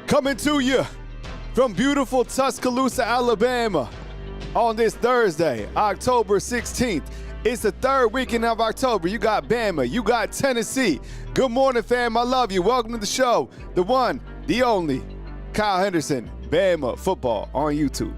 Coming to you from beautiful Tuscaloosa, Alabama on this Thursday, October 16th. It's the third weekend of October. You got Bama, you got Tennessee. Good morning, fam. I love you. Welcome to the show. The one, the only, Kyle Henderson, Bama Football on YouTube.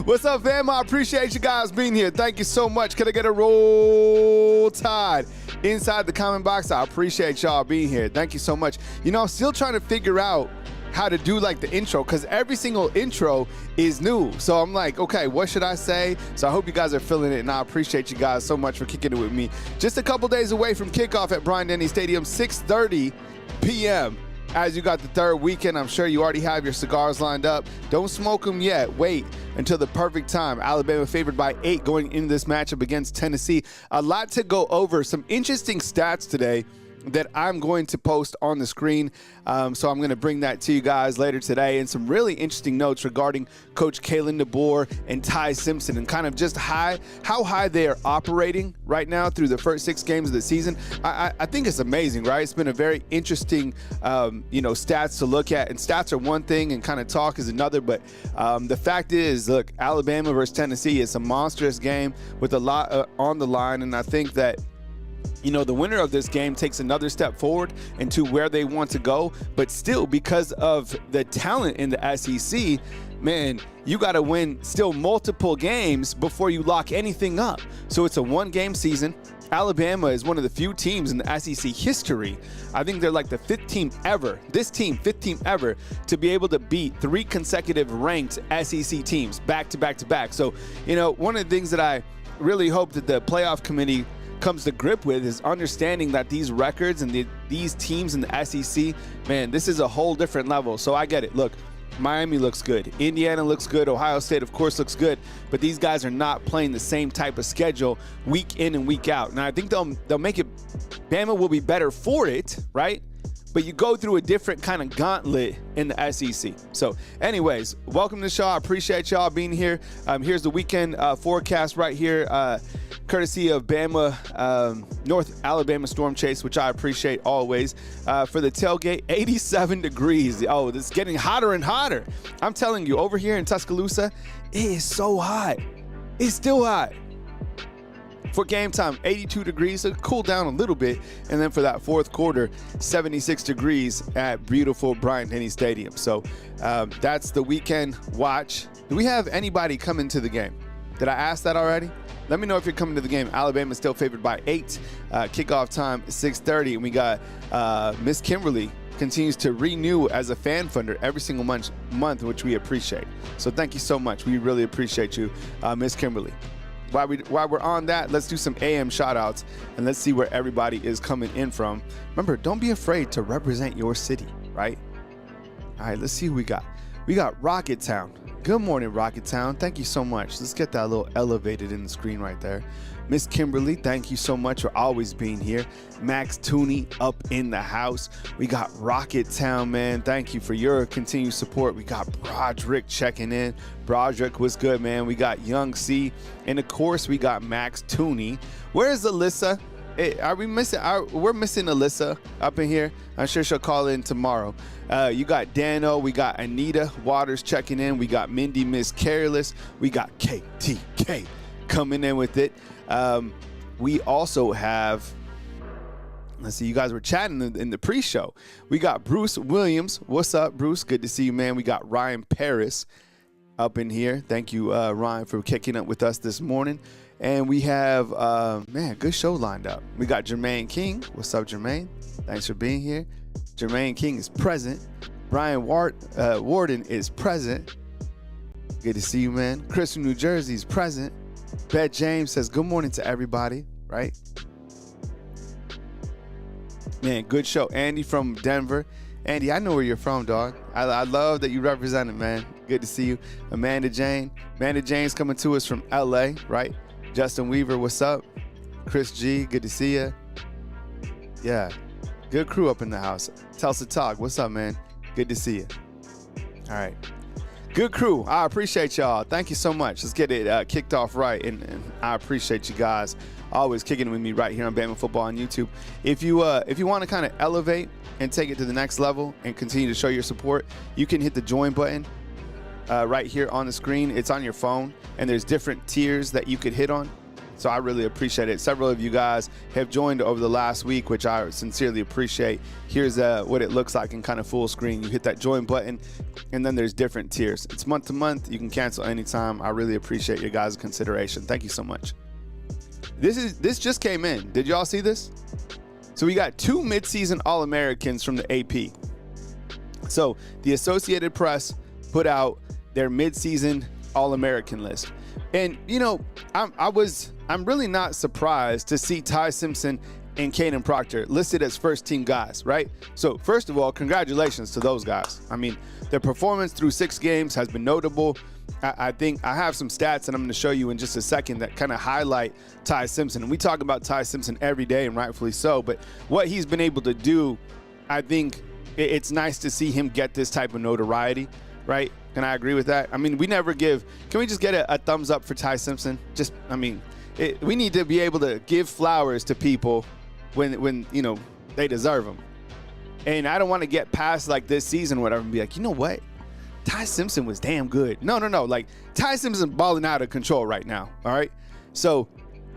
What's up, fam? I appreciate you guys being here. Thank you so much. Can I get a roll tide inside the comment box? I appreciate y'all being here. Thank you so much. You know, I'm still trying to figure out how to do like the intro, because every single intro is new. So I'm like, okay, what should I say? So I hope you guys are feeling it, and I appreciate you guys so much for kicking it with me. Just a couple days away from kickoff at Bryant-Denny Stadium, 6:30 p.m. As you got the third weekend, I'm sure you already have your cigars lined up. Don't smoke them yet. Wait until the perfect time. Alabama favored by 8 going into this matchup against Tennessee. A lot to go over. Some interesting stats today that I'm going to post on the screen. So I'm going to bring that to you guys later today, and some really interesting notes regarding Coach Jalen DeBoer and Ty Simpson, and kind of just how high they are operating right now through the first 6 games of the season. I think it's amazing, right? It's been a very interesting, stats to look at, and stats are one thing and kind of talk is another. But the fact is, look, Alabama versus Tennessee is a monstrous game with a lot on the line, and I think that the winner of this game takes another step forward into where they want to go. But still, because of the talent in the SEC, man, you got to win still multiple games before you lock anything up. So it's a one-game season. Alabama is one of the few teams in the SEC history. I think they're like the 5th team ever, this team, 5th team ever, to be able to beat 3 consecutive ranked SEC teams back to back to back. So, one of the things that I really hope that the playoff committee comes to grip with is understanding that these records and these teams in the SEC, man, this is a whole different level. So I get it. Look, Miami looks good. Indiana looks good. Ohio State, of course, looks good. But these guys are not playing the same type of schedule week in and week out. And I think they'll make it. Bama will be better for it, right? But you go through a different kind of gauntlet in the SEC. So anyways, welcome to the show. I appreciate y'all being here. Here's the weekend forecast right here, courtesy of Bama, North Alabama Storm Chase, which I appreciate always. For the tailgate, 87 degrees. Oh, it's getting hotter and hotter. I'm telling you, over here in Tuscaloosa, it is so hot. It's still hot. For game time, 82 degrees, so cool down a little bit. And then for that fourth quarter, 76 degrees at beautiful Bryant-Denny Stadium. So that's the weekend watch. Do we have anybody coming to the game? Did I ask that already? Let me know if you're coming to the game. Alabama's still favored by 8. Kickoff time is 6:30. And we got Miss Kimberly continues to renew as a fan funder every single month, which we appreciate. So thank you so much. We really appreciate you, Miss Kimberly. While we're on that, let's do some AM shout-outs, and let's see where everybody is coming in from. Remember, don't be afraid to represent your city, right? All right, let's see who we got. We got Rocket Town. Good morning, Rocket Town. Thank you so much. Let's get that a little elevated in the screen right there. Miss Kimberly, thank you so much for always being here. Max Tooney up in the house. We got Rocket Town, man. Thank you for your continued support. We got Broderick checking in. Broderick was good, man. We got Young C. And of course, we got Max Tooney. Where's Alyssa? Hey, are we missing? We're missing Alyssa up in here. I'm sure she'll call in tomorrow. You got Dano. We got Anita Waters checking in. We got Mindy Miss Careless. We got KTK coming in with it. We also have, let's see, you guys were chatting in the pre-show. We got Bruce Williams. What's up, Bruce? Good to see you, man. We got Ryan Paris up in here. Thank you, Ryan, for kicking up with us this morning. And we have, good show lined up. We got Jermaine King. What's up, Jermaine? Thanks for being here. Jermaine King is present. Brian Warden is present. Good to see you, man. Chris from New Jersey is present. Bet James says good morning to everybody, right? Man, good show. Andy from Denver. Andy, I know where you're from, dog. I love that you represented, man. Good to see you. Amanda Jane. Amanda Jane's coming to us from LA, right? Justin Weaver, what's up? Chris G, good to see you. Yeah, good crew up in the house. Tulsa Talk, what's up, man? Good to see you. All right. Good crew. I appreciate y'all. Thank you so much. Let's get it kicked off right, and I appreciate you guys always kicking it with me right here on Bama Football on YouTube. If you want to kind of elevate and take it to the next level and continue to show your support, you can hit the join button right here on the screen. It's on your phone, and there's different tiers that you could hit on. So I really appreciate it. Several of you guys have joined over the last week, which I sincerely appreciate. Here's what it looks like in kind of full screen. You hit that join button, and then there's different tiers. It's month to month. You can cancel anytime. I really appreciate your guys' consideration. Thank you so much. This just came in. Did y'all see this? So we got 2 midseason All-Americans from the AP. So the Associated Press put out their midseason All-American list. And, you know, I'm really not surprised to see Ty Simpson and Caden Proctor listed as first-team guys, right? So, first of all, congratulations to those guys. I mean, their performance through 6 games has been notable. I think I have some stats that I'm going to show you in just a second that kind of highlight Ty Simpson. And we talk about Ty Simpson every day, and rightfully so. But what he's been able to do, I think it's nice to see him get this type of notoriety, right? Can I agree with that? I mean, we never give – can we just get a thumbs up for Ty Simpson? Just, I mean – we need to be able to give flowers to people when you know they deserve them. And I don't want to get past like this season or whatever and be like, you know what? Ty Simpson was damn good. No. Like Ty Simpson balling out of control right now. All right. So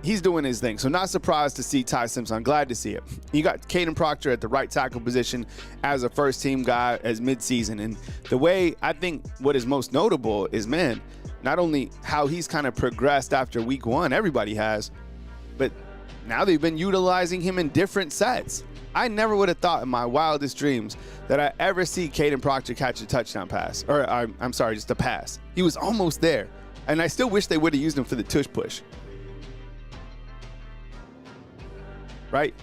he's doing his thing. So not surprised to see Ty Simpson. I'm glad to see it. You got Caden Proctor at the right tackle position as a first team guy as midseason. And the way I think what is most notable is, man, not only how he's kind of progressed after week 1, everybody has, but now they've been utilizing him in different sets. I never would have thought in my wildest dreams that I ever see Caden Proctor catch a touchdown pass, or I'm sorry, just a pass. He was almost there, and I still wish they would have used him for the tush push. Right?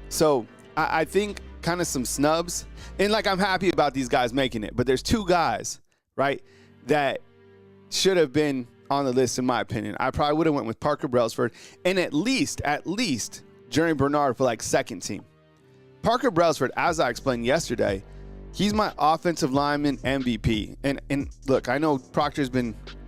So I think kind of some snubs, and like I'm happy about these guys making it, but there's 2 guys, right, that should have been on the list in my opinion. I probably would have went with Parker Brailsford and at least Jerry Bernard for like second team. Parker Brailsford, as I explained yesterday, he's my offensive lineman MVP. And look, I know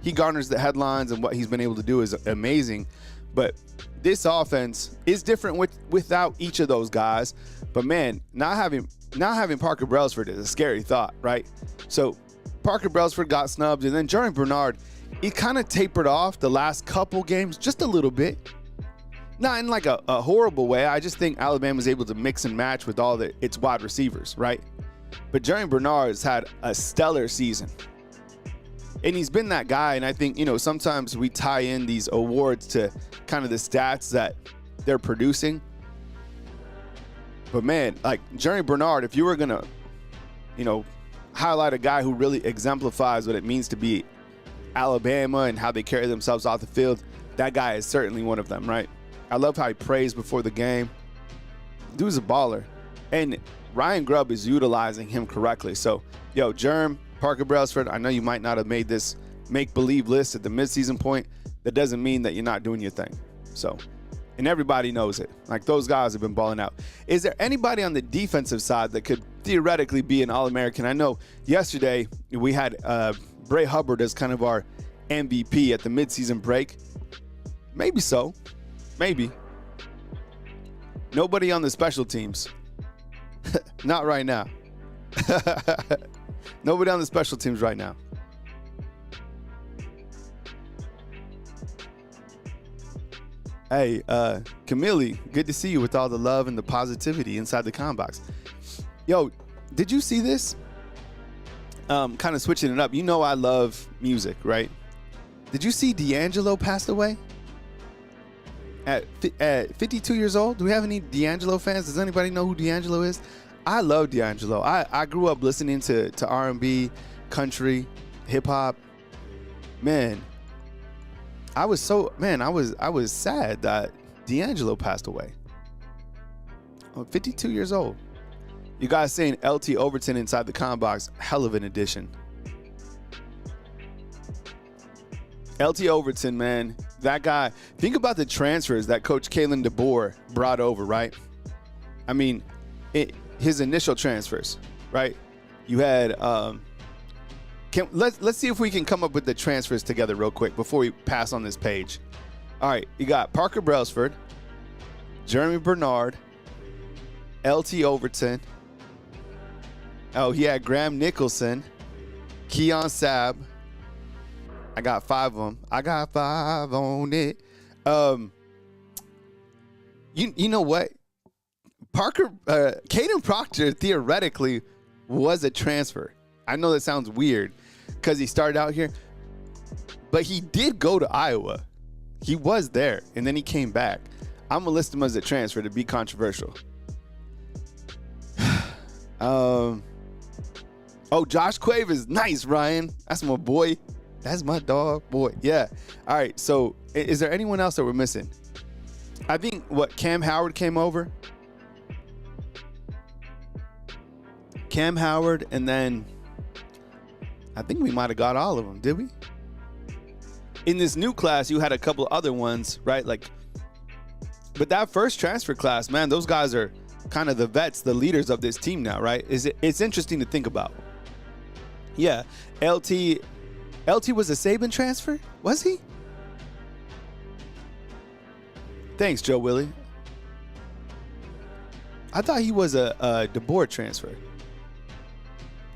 he garners the headlines, and what he's been able to do is amazing, but this offense is different without each of those guys. But man, not having Parker Brailsford is a scary thought, right? So Parker Brailsford got snubbed, and then Jerry Bernard, he kind of tapered off the last couple games just a little bit. Not in like a horrible way. I just think Alabama was able to mix and match with all its wide receivers, right? But Jerry Bernard has had a stellar season. And he's been that guy, and I think, you know, sometimes we tie in these awards to kind of the stats that they're producing. But man, like Jerry Bernard, if you were going to, you know, highlight a guy who really exemplifies what it means to be Alabama and how they carry themselves off the field, that guy is certainly one of them, right? I love how he prays before the game. Dude's a baller. And Ryan Grubb is utilizing him correctly. So, yo, Jerm, Parker Brailsford, I know you might not have made this make-believe list at the midseason point. That doesn't mean that you're not doing your thing. So, and everybody knows it. Like, those guys have been balling out. Is there anybody on the defensive side that could theoretically be an All-American? I know yesterday we had Bray Hubbard as kind of our MVP at the midseason break. Maybe so. Maybe. Nobody on the special teams. Not right now. Nobody on the special teams right now. Hey, Camille, good to see you with all the love and the positivity inside the comment box. Yo, did you see this? Kind of switching it up. You know I love music, right? Did you see D'Angelo passed away? At 52 years old? Do we have any D'Angelo fans? Does anybody know who D'Angelo is? I love D'Angelo. I grew up listening to R&B, country, hip hop. Man, I was sad that D'Angelo passed away. I'm 52 years old. You guys saying LT Overton inside the comment box, hell of an addition. LT Overton, man, that guy. Think about the transfers that Coach Kalen DeBoer brought over, right? I mean, his initial transfers, right? You had let's see if we can come up with the transfers together real quick before we pass on this page. All right, you got Parker Brailsford, Jeremy Bernard, LT Overton. Oh, he had Graham Nicholson, Keon Sabb. I got 5 of them. I got 5 on it. You know what? Caden Proctor theoretically was a transfer. I know that sounds weird because he started out here, but he did go to Iowa. He was there, and then he came back. I'm going to list him as a transfer to be controversial. Oh, Josh Quave is nice, Ryan. That's my boy. That's my dog, boy. Yeah. All right, so is there anyone else that we're missing? I think, Cam Howard came over? Cam Howard, and then I think we might have got all of them, did we? In this new class, you had a couple other ones, right? But that first transfer class, man, those guys are kind of the vets, the leaders of this team now, right? It's interesting to think about. Yeah, LT was a Saban transfer? Was he? Thanks, Joe Willie. I thought he was a DeBoer transfer.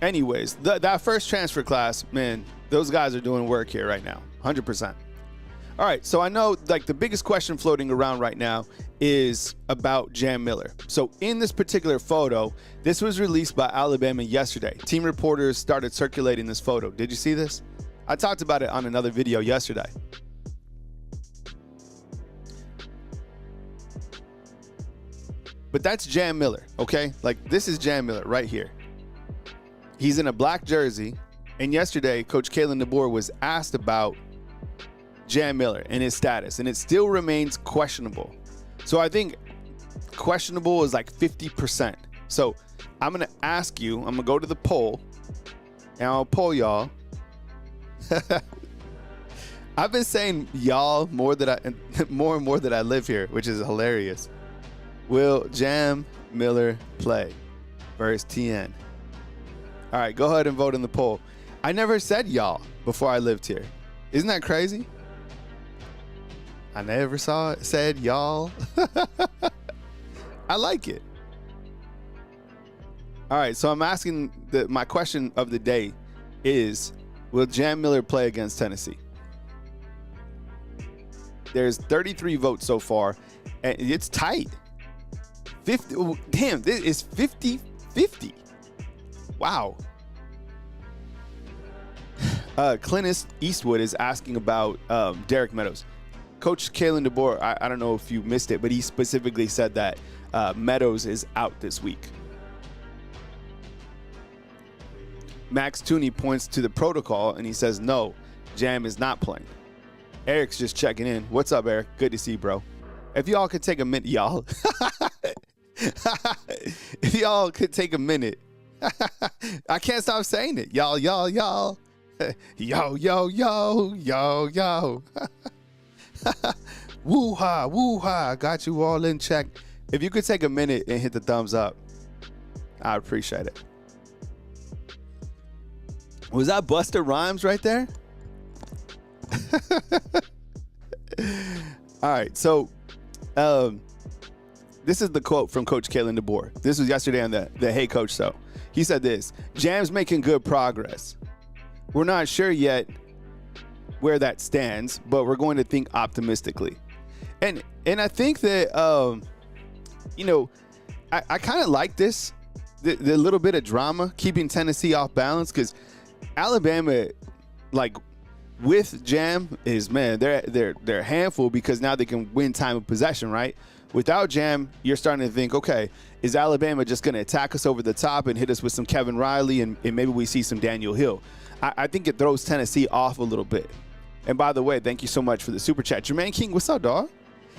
Anyways, that first transfer class, man, those guys are doing work here right now, 100%. All right, so I know the biggest question floating around right now is about Jam Miller. So in this particular photo, this was released by Alabama yesterday. Team reporters started circulating this photo. Did you see this? I talked about it on another video yesterday. But that's Jam Miller, okay? This is Jam Miller right here. He's in a black jersey, and yesterday, Coach Kalen DeBoer was asked about Jam Miller and his status, and it still remains questionable. So I think questionable is 50%. So I'm going to ask you, I'm going to go to the poll, and I'll poll y'all. I've been saying y'all more and more that I live here, which is hilarious. Will Jam Miller play versus TN? All right, go ahead and vote in the poll. I never said y'all before I lived here. Isn't that crazy? I never said y'all. I like it. All right, so I'm asking, my question of the day is, will Jam Miller play against Tennessee? There's 33 votes so far, and it's tight. 50, damn, this is 50-50. Wow. Clintus Eastwood is asking about Derek Meadows. Coach Kalen DeBoer, I don't know if you missed it, but he specifically said that Meadows is out this week. Max Tooney points to the protocol, and he says, no, Jam is not playing. Eric's just checking in. What's up, Eric? Good to see you, bro. If y'all could take a minute, y'all. If y'all could take a minute. I can't stop saying it. Y'all. Yo. Woo-ha. Got you all in check. If you could take a minute and hit the thumbs up, I'd appreciate it. Was that Busta Rhymes right there? All right, so this is the quote from Coach Kalen DeBoer. This was yesterday on the Hey Coach Show. He said this: Jam's making good progress. We're not sure yet where that stands, but we're going to think optimistically. And I think that I kind of like this, the little bit of drama, keeping Tennessee off balance, because Alabama, with Jam, is, man, they're a handful, because now they can win time of possession, right? Without Jam, you're starting to think, okay, is Alabama just going to attack us over the top and hit us with some Kevin Riley, and maybe we see some Daniel Hill? I think it throws Tennessee off a little bit. And by the way, thank you so much for the super chat. Jermaine King, what's up, dog?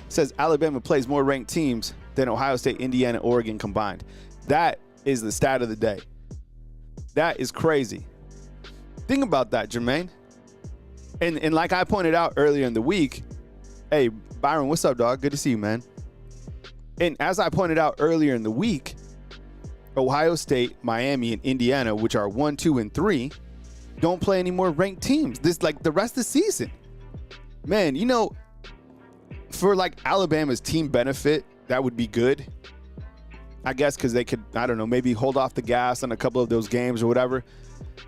Says Alabama plays more ranked teams than Ohio State, Indiana, Oregon combined. That is the stat of the day. That is crazy. Think about that, Jermaine. And like I pointed out earlier in the week, hey, Byron, what's up, dog? Good to see you, man. And as I pointed out earlier in the week, Ohio State, Miami, and Indiana, which are 1, 2, and 3, don't play any more ranked teams the rest of the season. Man, for like Alabama's team benefit, that would be good. I guess because they could, I don't know, maybe hold off the gas on a couple of those games or whatever.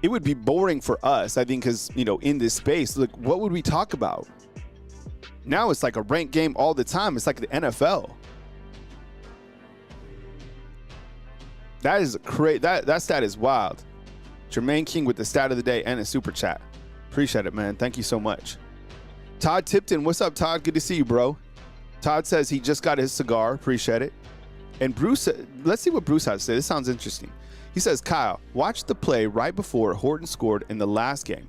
It would be boring for us, I think, because, you know, in this space, look, what would we talk about? Now it's like a ranked game all the time. It's like the NFL. That is great. That stat is wild. Jermaine King with the stat of the day and a super chat. Appreciate it, man. Thank you so much. Todd Tipton, what's up, Todd? Good to see you, bro. Todd says he just got his cigar. Appreciate it. And Bruce, let's see what Bruce has to say. This sounds interesting. He says, Kyle, watch the play right before Horton scored in the last game.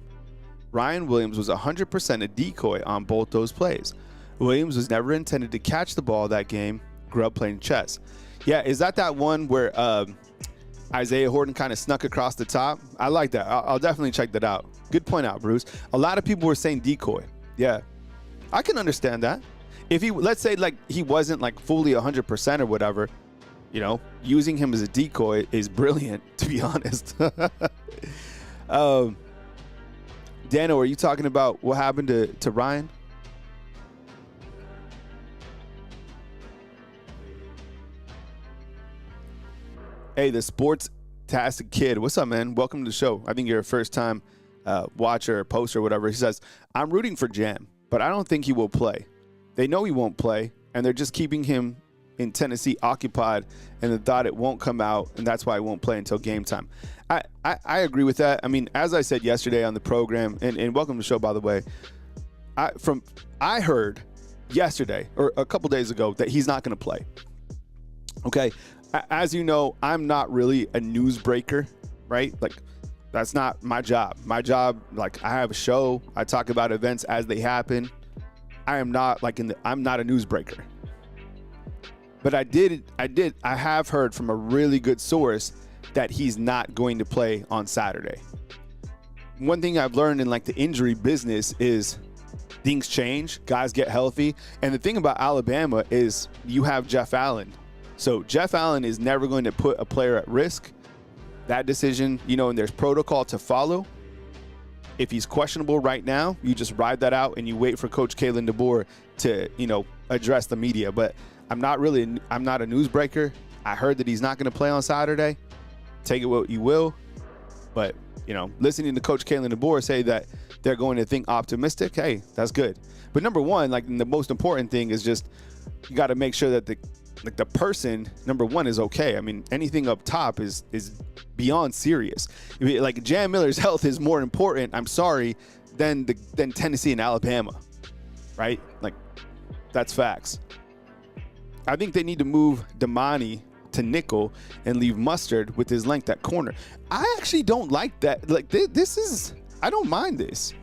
Ryan Williams was 100% a decoy on both those plays. Williams was never intended to catch the ball that game. Grew up playing chess. Yeah, is that one where Isaiah Horton kind of snuck across the top? I like that. I'll definitely check that out. Good point out, Bruce. A lot of people were saying decoy. Yeah, I can understand that. If he, let's say, like, he wasn't like fully 100% or whatever, you know, using him as a decoy is brilliant, to be honest. Dano, are you talking about what happened to Ryan? Hey, the sports-tastic kid. What's up, man? Welcome to the show. I think you're a first-time watcher, poster, or whatever. He says, I'm rooting for Jam, but I don't think he will play. They know he won't play, and they're just keeping him in Tennessee occupied, and the thought it won't come out, and that's why he won't play until game time. I agree with that. I mean, as I said yesterday on the program, and welcome to the show, by the way, I heard yesterday or a couple days ago that he's not going to play. Okay, as you know, I'm not really a newsbreaker, right? Like, that's not my job. My job, like, I have a show. I talk about events as they happen. I am not like I'm not a newsbreaker. But I have heard from a really good source that he's not going to play on Saturday. One thing I've learned in like the injury business is things change, guys get healthy. And the thing about Alabama is you have Jeff Allen. So Jeff Allen is never going to put a player at risk. That decision, you know, and there's protocol to follow. If he's questionable right now, you just ride that out and you wait for Coach Jalen DeBoer to, you know, address the media. But I'm not a newsbreaker. I heard that he's not going to play on Saturday. Take it what you will. But, you know, listening to Coach Jalen DeBoer say that they're going to think optimistic, hey, that's good. But number one, like, the most important thing is just you got to make sure that the person, number one, is okay. I mean, anything up top is beyond serious. Like, Jam Miller's health is more important, I'm sorry, than Tennessee and Alabama, right? Like, that's facts. I think they need to move Damani to nickel and leave Mustard with his length at corner. I actually don't like that. Like, this is, I don't mind this.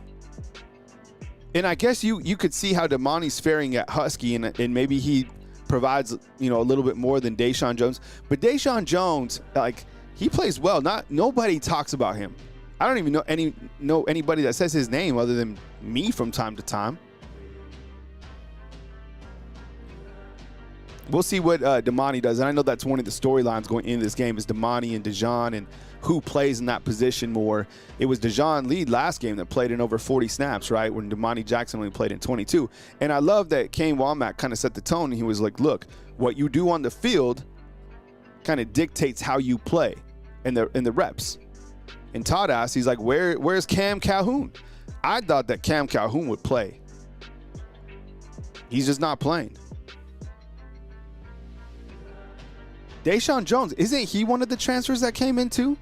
And I guess you could see how Damani's faring at Husky, and maybe he provides, you know, a little bit more than Deshaun Jones. But Deshaun Jones, like, he plays well. Nobody talks about him. I don't even know anybody that says his name other than me from time to time. We'll see what Damani does. And I know that's one of the storylines going into this game is Damani and Dejon and who plays in that position more. It was Dejon Lead last game that played in over 40 snaps, right, when Damani Jackson only played in 22. And I love that Kane Womack kind of set the tone. And he was like, look, what you do on the field kind of dictates how you play in the reps. And Todd asked, he's like, where's Cam Calhoun? I thought that Cam Calhoun would play. He's just not playing. Deshaun Jones, isn't he one of the transfers that came in too?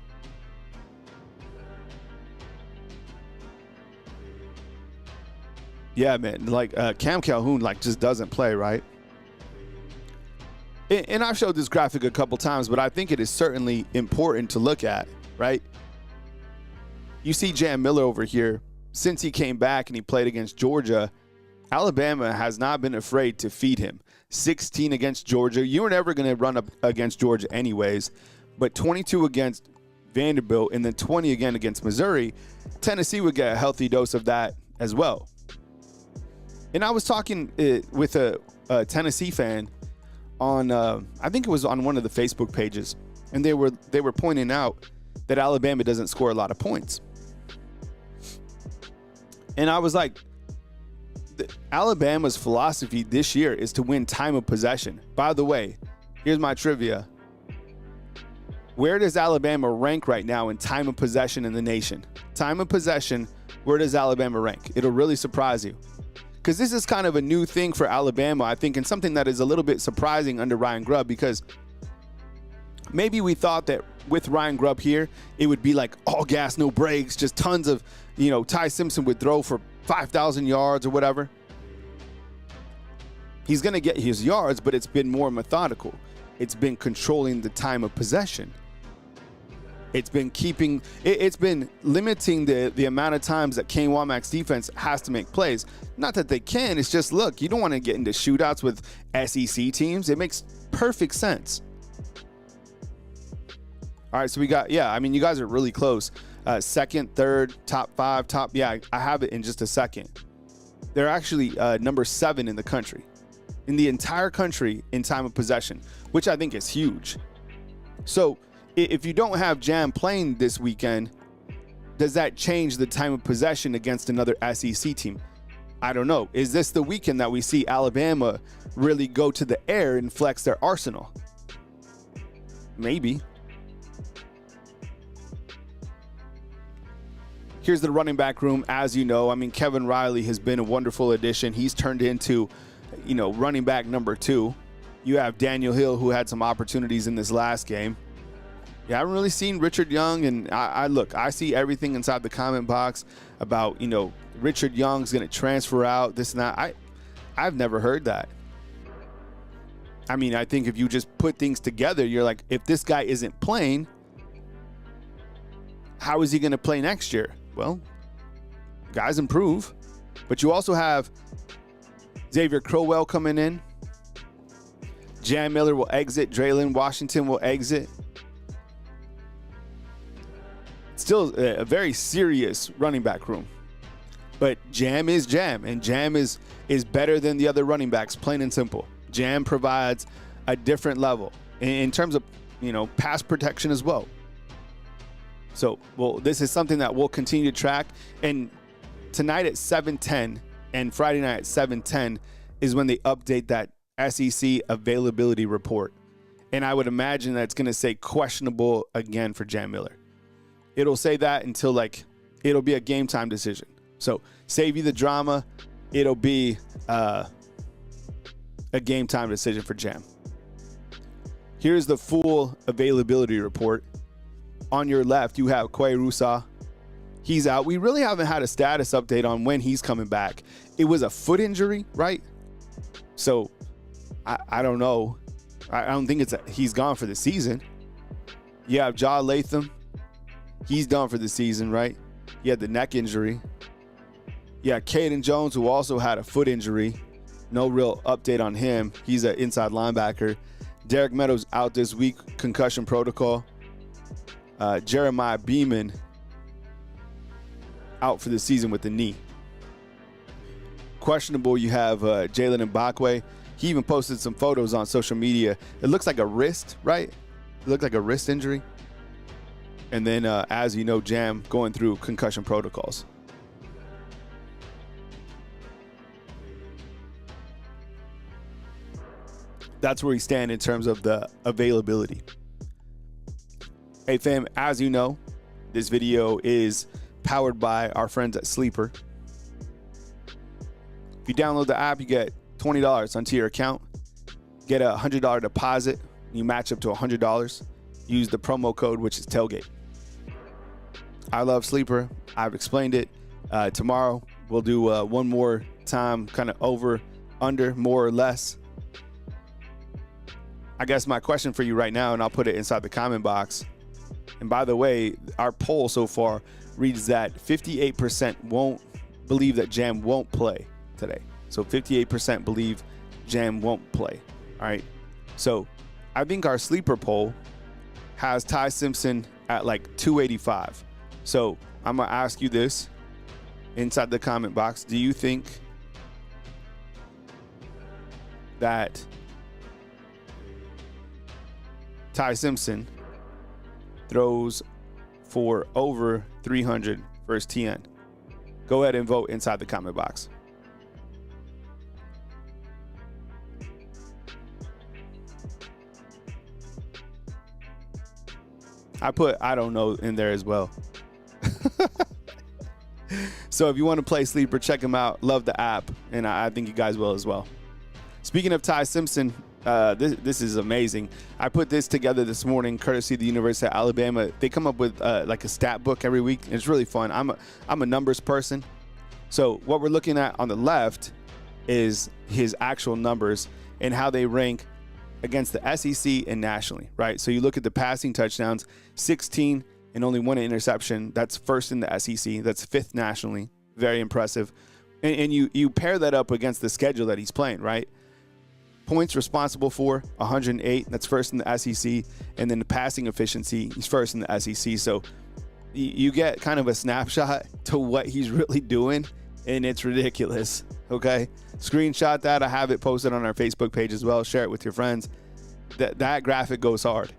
Yeah, man. Like, Cam Calhoun, like, just doesn't play, right? And I've showed this graphic a couple times, but I think it is certainly important to look at, right? You see Jalen Milroe over here. Since he came back and he played against Georgia, Alabama has not been afraid to feed him. 16 against Georgia. You were never going to run up against Georgia anyways, but 22 against Vanderbilt and then 20 again against Missouri. Tennessee would get a healthy dose of that as well. And I was talking with a Tennessee fan on, I think it was on one of the Facebook pages, and they were pointing out that Alabama doesn't score a lot of points. And I was like, Alabama's philosophy this year is to win time of possession. By the way, here's my trivia. Where does Alabama rank right now in time of possession in the nation? Time of possession, where does Alabama rank? It'll really surprise you. Because this is kind of a new thing for Alabama, I think, and something that is a little bit surprising under Ryan Grubb, because maybe we thought that with Ryan Grubb here, it would be like all gas, no brakes, just tons of, Ty Simpson would throw for 5,000 yards or whatever. He's going to get his yards, but it's been more methodical. It's been controlling the time of possession. It's been limiting the amount of times that Kane Womack's defense has to make plays. Not that they can, it's just, look, you don't want to get into shootouts with SEC teams. It makes perfect sense. All right, so we got, you guys are really close. Second, third, top five, I have it in just a second. They're actually number 7 in the country, in the entire country in time of possession, which I think is huge. So if you don't have Jam playing this weekend, does that change the time of possession against another SEC team? I don't know. Is this the weekend that we see Alabama really go to the air and flex their arsenal? Maybe. Here's the running back room. As you know, Kevin Riley has been a wonderful addition. He's turned into, running back number 2. You have Daniel Hill, who had some opportunities in this last game. I haven't really seen Richard Young, and I see everything inside the comment box about, Richard Young's going to transfer out, this and that. I've never heard that. I think if you just put things together, you're like, if this guy isn't playing, how is he going to play next year? Well, guys improve. But you also have Xavier Crowell coming in. Jam Miller will exit. Draylen Washington will exit. Still a very serious running back room. But Jam is Jam, and Jam is better than the other running backs, plain and simple. Jam provides a different level in terms of, pass protection as well. So, this is something that we'll continue to track. And tonight at 7:10 and Friday night at 7:10 is when they update that SEC availability report. And I would imagine that it's going to say questionable again for Jam Miller. It'll say that until it'll be a game time decision. So save you the drama. It'll be a game time decision for Jam. Here's the full availability report. On your left, you have Quay Rusa. He's out. We really haven't had a status update on when he's coming back. It was a foot injury, right? So I don't know. I don't think he's gone for the season. You have Ja Latham. He's done for the season, right? He had the neck injury. Yeah, Caden Jones, who also had a foot injury. No real update on him. He's an inside linebacker. Derek Meadows out this week, concussion protocol. Jeremiah Beeman out for the season with the knee. Questionable, you have Jalen Mbakwe. He even posted some photos on social media. It looks like a wrist, right? It looked like a wrist injury. And then, as you know, Jam going through concussion protocols. That's where we stand in terms of the availability. Hey, fam, as you know, this video is powered by our friends at Sleeper. If you download the app, you get $20 onto your account. Get a $100 deposit. You match up to $100. Use the promo code, which is tailgate. I love Sleeper. I've explained it. Tomorrow, we'll do one more time, kind of over, under, more or less. I guess my question for you right now, and I'll put it inside the comment box. And by the way, our poll so far reads that 58% won't believe that Jam won't play today. So 58% believe Jam won't play. All right. So I think our sleeper poll has Ty Simpson at 285. So I'm going to ask you this inside the comment box. Do you think that Ty Simpson throws for over 300 versus TN? Go ahead and vote inside the comment box. I put I don't know in there as well. So if you want to play Sleeper, check him out. Love the app, and I think you guys will as well. Speaking of Ty Simpson, this is amazing. I put this together this morning, courtesy of the University of Alabama. They come up with like a stat book every week. It's really fun. I'm a numbers person. So what we're looking at on the left is his actual numbers and how they rank against the SEC and nationally, right? So you look at the passing touchdowns, 16 and only 1 interception. That's first in the SEC. That's 5th nationally. Very impressive. And you pair that up against the schedule that he's playing, right? Points responsible for 108. That's first in the SEC. And then the passing efficiency, he's first in the SEC. So you get kind of a snapshot to what he's really doing, and it's ridiculous. Okay, screenshot that. I have it posted on our Facebook page as well. Share it with your friends. That graphic goes hard.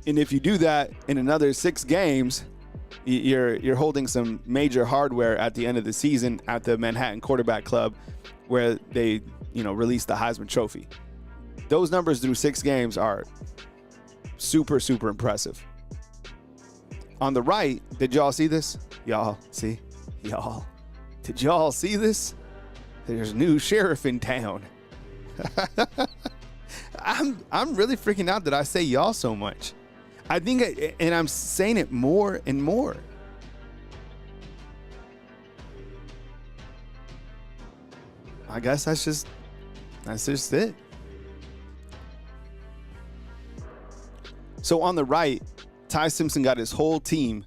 And if you do that in another 6 games, you're holding some major hardware at the end of the season at the Manhattan Quarterback Club, where they release the Heisman Trophy. Those numbers through 6 games are super, super impressive. On the right, did y'all see this? Y'all see? Y'all. Did y'all see this? There's a new sheriff in town. I'm really freaking out that I say y'all so much. I think, and I'm saying it more and more. I guess that's just it. So on the right, Ty Simpson got his whole team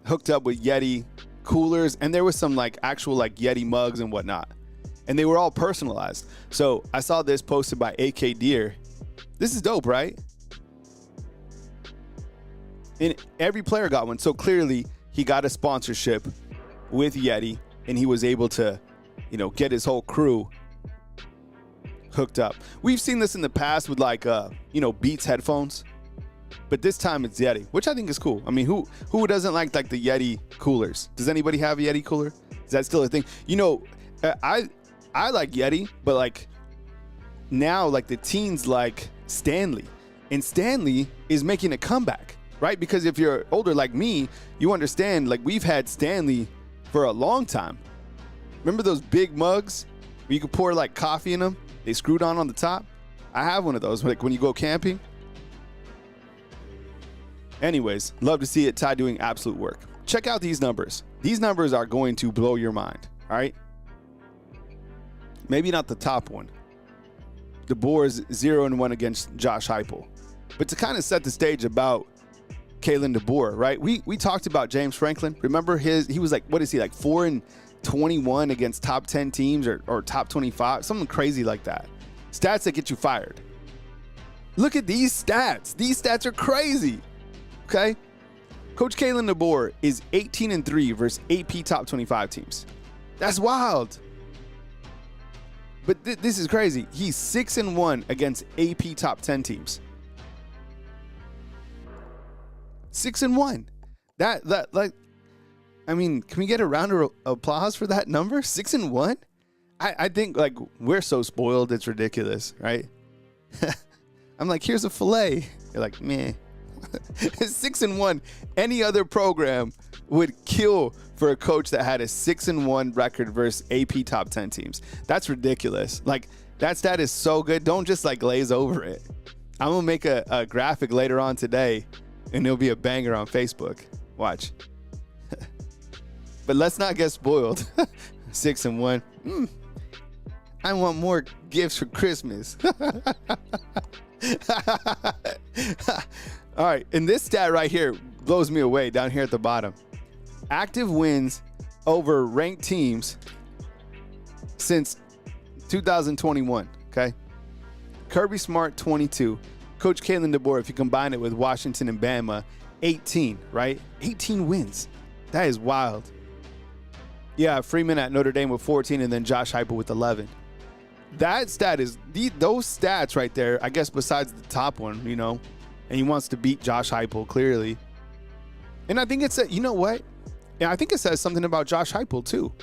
hooked up with Yeti coolers, and there was some actual Yeti mugs and whatnot, and they were all personalized. So I saw this posted by AK Deer. This is dope, right? And every player got one. So clearly he got a sponsorship with Yeti, and he was able to, get his whole crew hooked up. We've seen this in the past with Beats headphones, but this time it's Yeti, which I think is cool. I mean, who doesn't like the Yeti coolers? Does anybody have a Yeti cooler? Is that still a thing? I like Yeti, but now the teens like Stanley, and Stanley is making a comeback, right? Because if you're older like me, you understand we've had Stanley for a long time. Remember those big mugs where you could pour coffee in them? They screwed on the top. I have one of those when you go camping. Anyways, love to see it. Ty doing absolute work. Check out these numbers. These numbers are going to blow your mind, all right? Maybe not the top one. DeBoer's 0-1 against Josh Heupel. But to kind of set the stage about Kalen DeBoer, right? We talked about James Franklin. Remember he was 4-21 against top 10 teams or top 25, something crazy like that. Stats that get you fired. Look at these stats. These stats are crazy. Okay? Coach Kalen DeBoer is 18-3 versus AP top 25 teams. That's wild. But this is crazy. He's 6-1 against AP top 10 teams. 6-1. I mean, can we get a round of applause for that number? 6-1? I think we're so spoiled, it's ridiculous, right? I'm here's a filet. You're meh. 6-1. Any other program would kill for a coach that had a 6-1 record versus AP top 10 teams. That's ridiculous. That stat is so good. Don't just glaze over it. I'm gonna make a graphic later on today, and it'll be a banger on Facebook. Watch. But let's not get spoiled. 6-1. I want more gifts for Christmas. All right, and this stat right here blows me away down here at the bottom. Active wins over ranked teams since 2021, okay? Kirby Smart, 22. Coach Kalen DeBoer, if you combine it with Washington and Bama, 18, right? 18 wins. That is wild. Yeah, Freeman at Notre Dame with 14, and then Josh Heupel with 11. That stat is, those stats right there, I guess besides the top one, and he wants to beat Josh Heupel, clearly. And I think you know what? Yeah, I think it says something about Josh Heupel, too.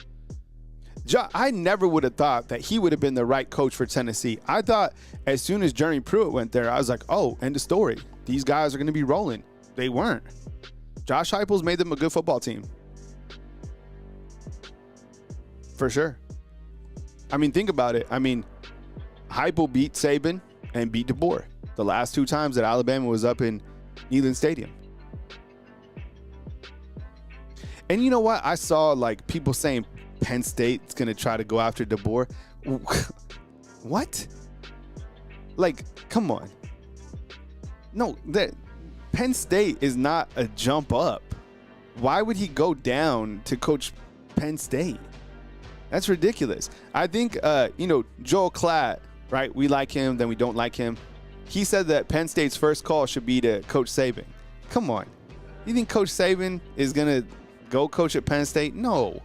I never would have thought that he would have been the right coach for Tennessee. I thought as soon as Jeremy Pruitt went there, I was like, oh, end of story. these guys are going to be rolling. They weren't. Josh Heupel's made them a good football team. For sure. I mean, think about it. I mean, Heupel beat Saban and beat DeBoer the last 2 times that Alabama was up in Neyland Stadium. And you know what? I saw like people saying Penn State's going to try to go after DeBoer. What? Like, come on. No, that Penn State is not a jump up. Why would he go down to coach Penn State? That's ridiculous. I think, Joel Klatt, right? We like him, then we don't like him. He said that Penn State's first call should be to Coach Saban. Come on. You think Coach Saban is going to go coach at Penn State? No.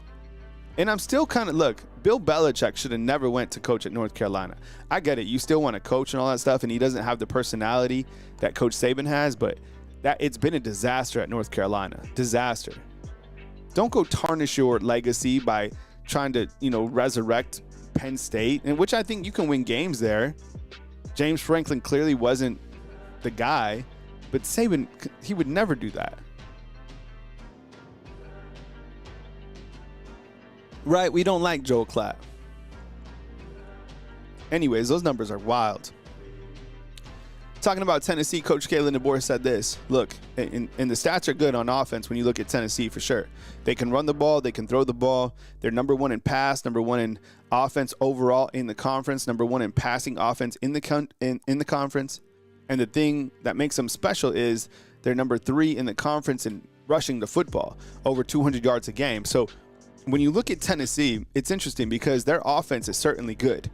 And I'm still kind of, look, Bill Belichick should have never went to coach at North Carolina. I get it. You still want to coach and all that stuff, and he doesn't have the personality that Coach Saban has, but it's been a disaster at North Carolina. Disaster. Don't go tarnish your legacy by trying to, resurrect Penn State, and which I think you can win games there. James Franklin clearly wasn't the guy, but Saban, he would never do that. Right, we don't like Joel Klatt. Anyways, those numbers are wild. Talking about Tennessee, Coach Jalen DeBoer said this. Look, and the stats are good on offense when you look at Tennessee for sure. They can run the ball. They can throw the ball. They're number 1 in pass, number 1 in offense overall in the conference, number 1 in passing offense in the conference. And the thing that makes them special is they're number 3 in the conference in rushing the football, over 200 yards a game. So when you look at Tennessee, it's interesting because their offense is certainly good.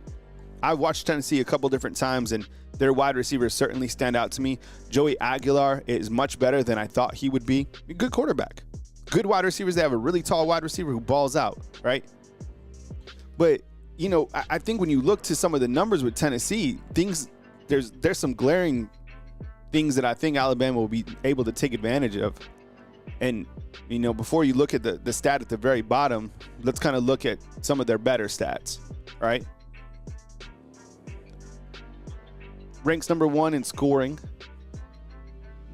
I've watched Tennessee a couple different times, and their wide receivers certainly stand out to me. Joey Aguilar is much better than I thought he would be. A good quarterback. Good wide receivers. They have a really tall wide receiver who balls out, right? But, I think when you look to some of the numbers with Tennessee, there's some glaring things that I think Alabama will be able to take advantage of. And, before you look at the stat at the very bottom, let's kind of look at some of their better stats, right? Ranks number 1 in scoring.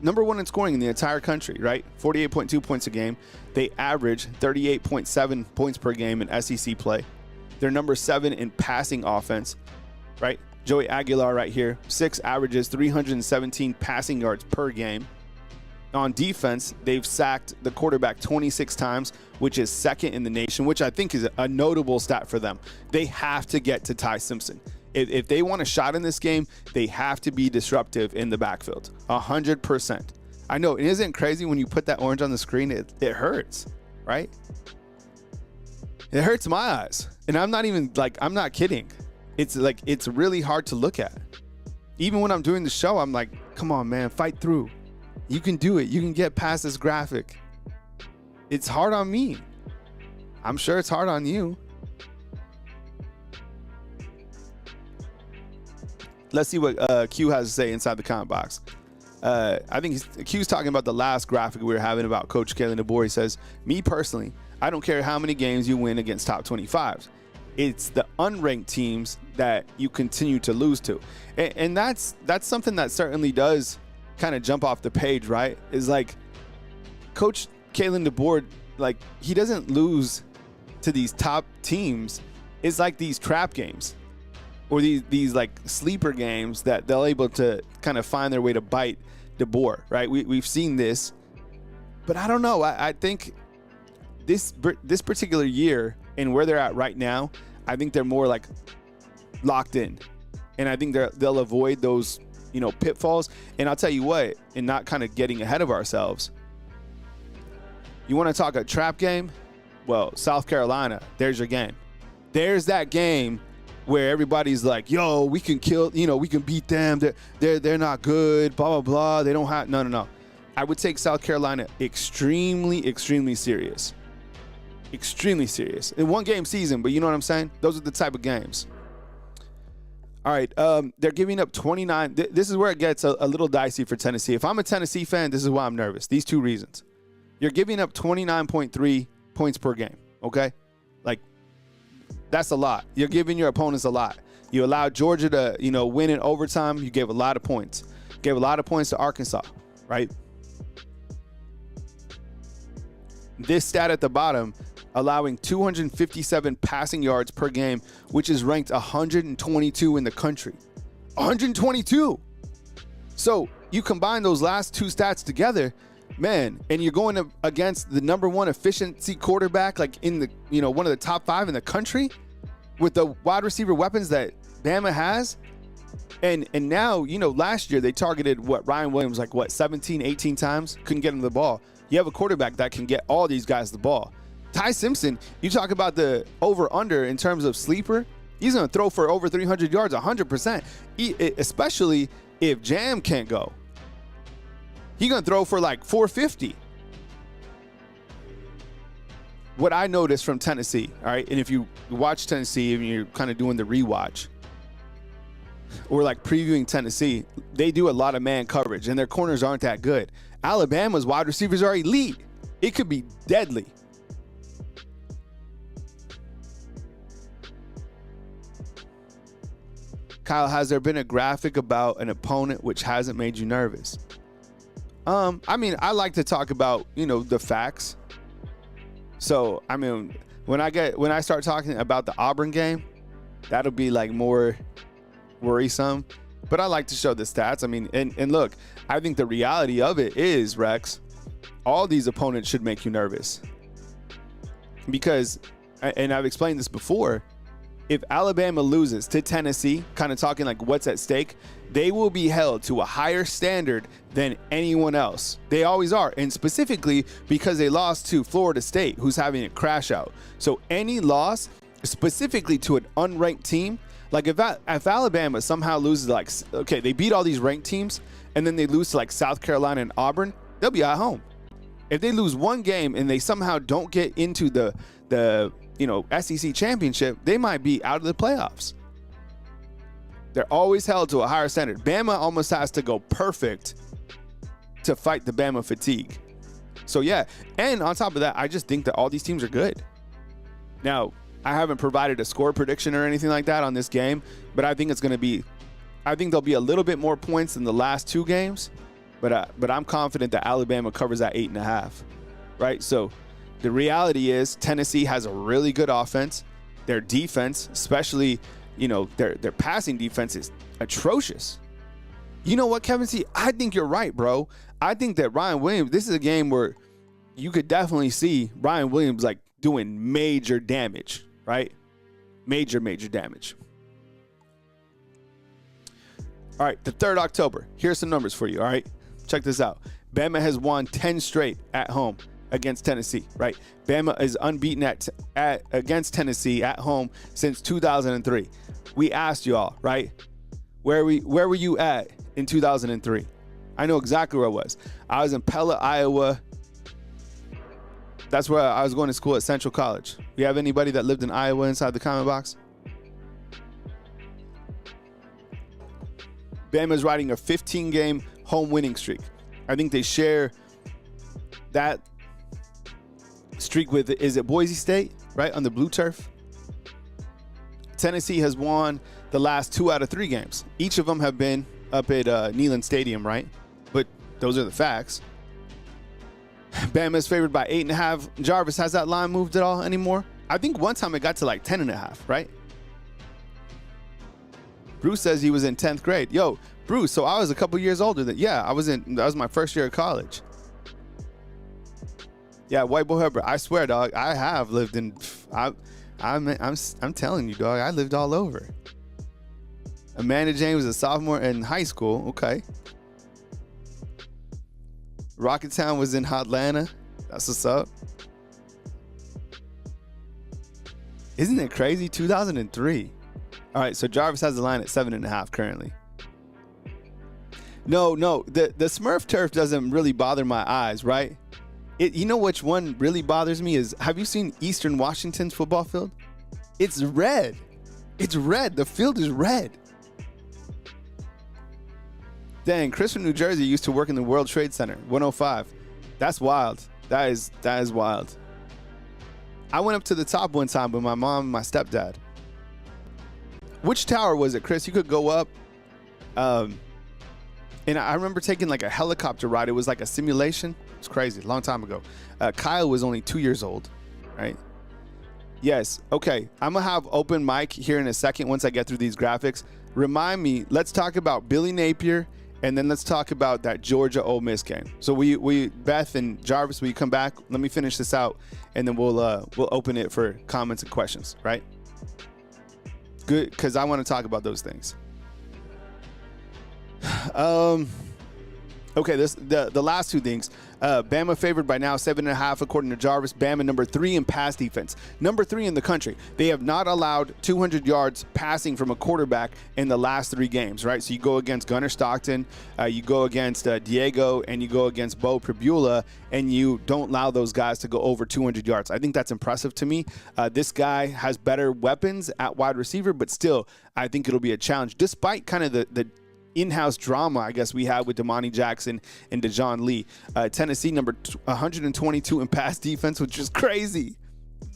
Number 1 in scoring in the entire country, right? 48.2 points a game. They average 38.7 points per game in SEC play. They're number 7 in passing offense, right? Joey Aguilar right here, 6 averages 317 passing yards per game. On defense, they've sacked the quarterback 26 times, which is 2nd in the nation, which I think is a notable stat for them. They have to get to Ty Simpson. If they want a shot in this game, they have to be disruptive in the backfield, 100%. I know, it isn't crazy when you put that orange on the screen, it hurts, right? It hurts my eyes. And I'm not kidding. It's really hard to look at. Even when I'm doing the show, I'm like, come on, man, fight through. You can do it. You can get past this graphic. It's hard on me. I'm sure it's hard on you. Let's see what Q has to say inside the comment box. I think Q's talking about the last graphic we were having about Coach Jalen DeBoer. He says, me personally, I don't care how many games you win against top 25s. It's the unranked teams that you continue to lose to. And that's something that certainly does kind of jump off the page, right? Is like Coach Jalen DeBoer, like, he doesn't lose to these top teams. It's like these trap games or these like sleeper games that they're able to kind of find their way to bite DeBoer, right? We've seen this, but I don't know. I think this particular year and where they're at right now, I think they're more like locked in, and I think they'll avoid those pitfalls. And I'll tell you what, and not kind of getting ahead of ourselves, you want to talk a trap game? Well, South Carolina, there's your game. There's that game where everybody's like, yo, we can kill, we can beat them. They're not good, blah, blah, blah. They don't have, no. I would take South Carolina extremely, extremely serious. Extremely serious. In one game season, but you know what I'm saying? Those are the type of games. All right, they're giving up 29. This is where it gets a little dicey for Tennessee. If I'm a Tennessee fan, this is why I'm nervous. These 2 reasons. You're giving up 29.3 points per game, okay? Like, that's a lot. You're giving your opponents a lot. You allowed Georgia to, win in overtime. You gave a lot of points. Gave a lot of points to Arkansas, right? This stat at the bottom, allowing 257 passing yards per game, which is ranked 122 in the country. 122. So you combine those last two stats together, man, and you're going up against the #1 efficiency quarterback, like in the, one of the top 5 in the country, with the wide receiver weapons that Bama has. And now, last year they targeted Ryan Williams, 17, 18 times, couldn't get him the ball. You have a quarterback that can get all these guys the ball. Ty Simpson, you talk about the over-under in terms of sleeper, he's going to throw for over 300 yards, 100%, especially if Jam can't go. He's going to throw for 450. What I noticed from Tennessee, all right, and if you watch Tennessee and you're kind of doing the rewatch, or previewing Tennessee, they do a lot of man coverage, and their corners aren't that good. Alabama's wide receivers are elite. It could be deadly. Kyle, has there been a graphic about an opponent which hasn't made you nervous? I like to talk about, the facts. So, when I start talking about the Auburn game, that'll be more worrisome. But I like to show the stats. And look, I think the reality of it is, Rex, all these opponents should make you nervous. Because, and I've explained this before, if Alabama loses to Tennessee, kind of talking what's at stake, they will be held to a higher standard than anyone else. They always are. And specifically because they lost to Florida State, who's having a crash out. So any loss, specifically to an unranked team, if Alabama somehow loses, they beat all these ranked teams, and then they lose to South Carolina and Auburn, they'll be at home. If they lose one game and they somehow don't get into the SEC championship, they might be out of the playoffs. They're always held to a higher standard. Bama almost has to go perfect to fight the Bama fatigue. So yeah, and on top of that, I just think that all these teams are good. Now, I haven't provided a score prediction or anything like that on this game, but I think there'll be a little bit more points than the last two games, but I'm confident that Alabama covers that 8.5, right? So the reality is Tennessee has a really good offense. Their defense, especially, their passing defense is atrocious. You know what, Kevin C? I think you're right, bro. I think that Ryan Williams, this is a game where you could definitely see Ryan Williams doing major damage, right? Major damage. All right, the 3rd October. Here's some numbers for you, all right? Check this out. Bama has won 10 straight at home against Tennessee, right? Bama is unbeaten against Tennessee at home since 2003. We asked y'all, right? Where were you at in 2003? I know exactly where I was. I was in Pella, Iowa. That's where I was going to school at Central College. You have anybody that lived in Iowa inside the comment box? Bama's riding a 15-game home winning streak. I think they share that streak with, is it Boise State, right, on the blue turf? Tennessee has won the last 2 out of 3 games. Each of them have been up at Neyland Stadium, right? But those are the facts. Bama is favored by 8.5. Jarvis, has that line moved at all anymore? I think one time it got to 10.5, right? Bruce says he was in 10th grade. Yo, Bruce, so I was a couple years older than, that was my first year of college. Yeah, White Boy Herbert, I swear, dog, I have lived in, I'm telling you, dog, I lived all over. Amanda James was a sophomore in high school. Okay. Rocketown was in Hotlanta. That's what's up. Isn't it crazy? 2003. All right, so Jarvis has the line at 7.5 currently. No, the Smurf turf doesn't really bother my eyes, right? You know which one really bothers me is, have you seen Eastern Washington's football field? It's red. It's red. The field is red. Dang, Chris from New Jersey used to work in the World Trade Center, 105. That's wild. That is wild. I went up to the top one time with my mom and my stepdad. Which tower was it, Chris? You could go up. And I remember taking like a helicopter ride. It was like a simulation. It's crazy. A long time ago. Kyle was only 2 years old, right? Yes. Okay. I'm going to have open mic here in a second once I get through these graphics. Remind me, let's talk about Billy Napier, and then let's talk about that Georgia Ole Miss game. So we Beth and Jarvis, will you come back? Let me finish this out, and then we'll open it for comments and questions, right? Good, because I want to talk about those things. Okay, the last two things. Bama favored by now 7.5 according to Jarvis. Bama number 3 in pass defense, number 3 in the country. They have not allowed 200 yards passing from a quarterback in the last 3 games, right? So you go against Gunnar Stockton, you go against Diego, and you go against Bo Pribula, and you don't allow those guys to go over 200 yards. I think that's impressive to me. This guy has better weapons at wide receiver, but still, I think it'll be a challenge, despite kind of the in-house drama, I guess, we had with Damani Jackson and DeJohn Lee. Tennessee number 122 in pass defense, which is crazy.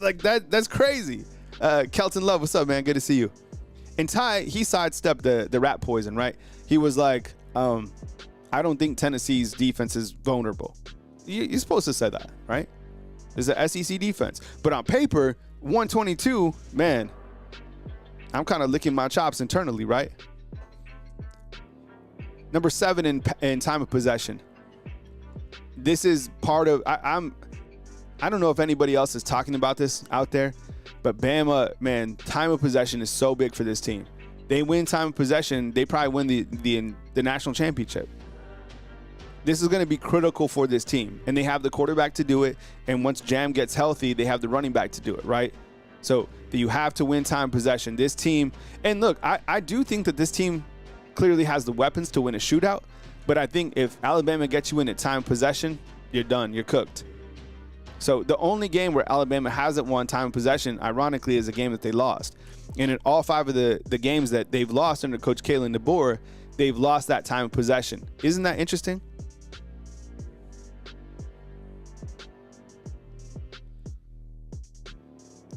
Like that's crazy. Kelton Love, what's up, man? Good to see you. And Ty, he sidestepped the rat poison, right? He was like, I don't think Tennessee's defense is vulnerable. You're supposed to say that, right? It's an SEC defense. But on paper, 122, man, I'm kind of licking my chops internally, right? Number 7 in time of possession. This is part of, I don't know if anybody else is talking about this out there, but Bama, man, time of possession is so big for this team. They win time of possession, they probably win the national championship. This is going to be critical for this team, and they have the quarterback to do it, and once Jam gets healthy, they have the running back to do it, right? So you have to win time of possession. This team, and look, I do think that this team clearly has the weapons to win a shootout, but I think if Alabama gets you in at time possession, you're done, you're cooked. So the only game where Alabama hasn't won time possession, ironically, is a game that they lost. And in all 5 of the games that they've lost under Coach Jalen DeBoer, they've lost that time of possession. Isn't that interesting?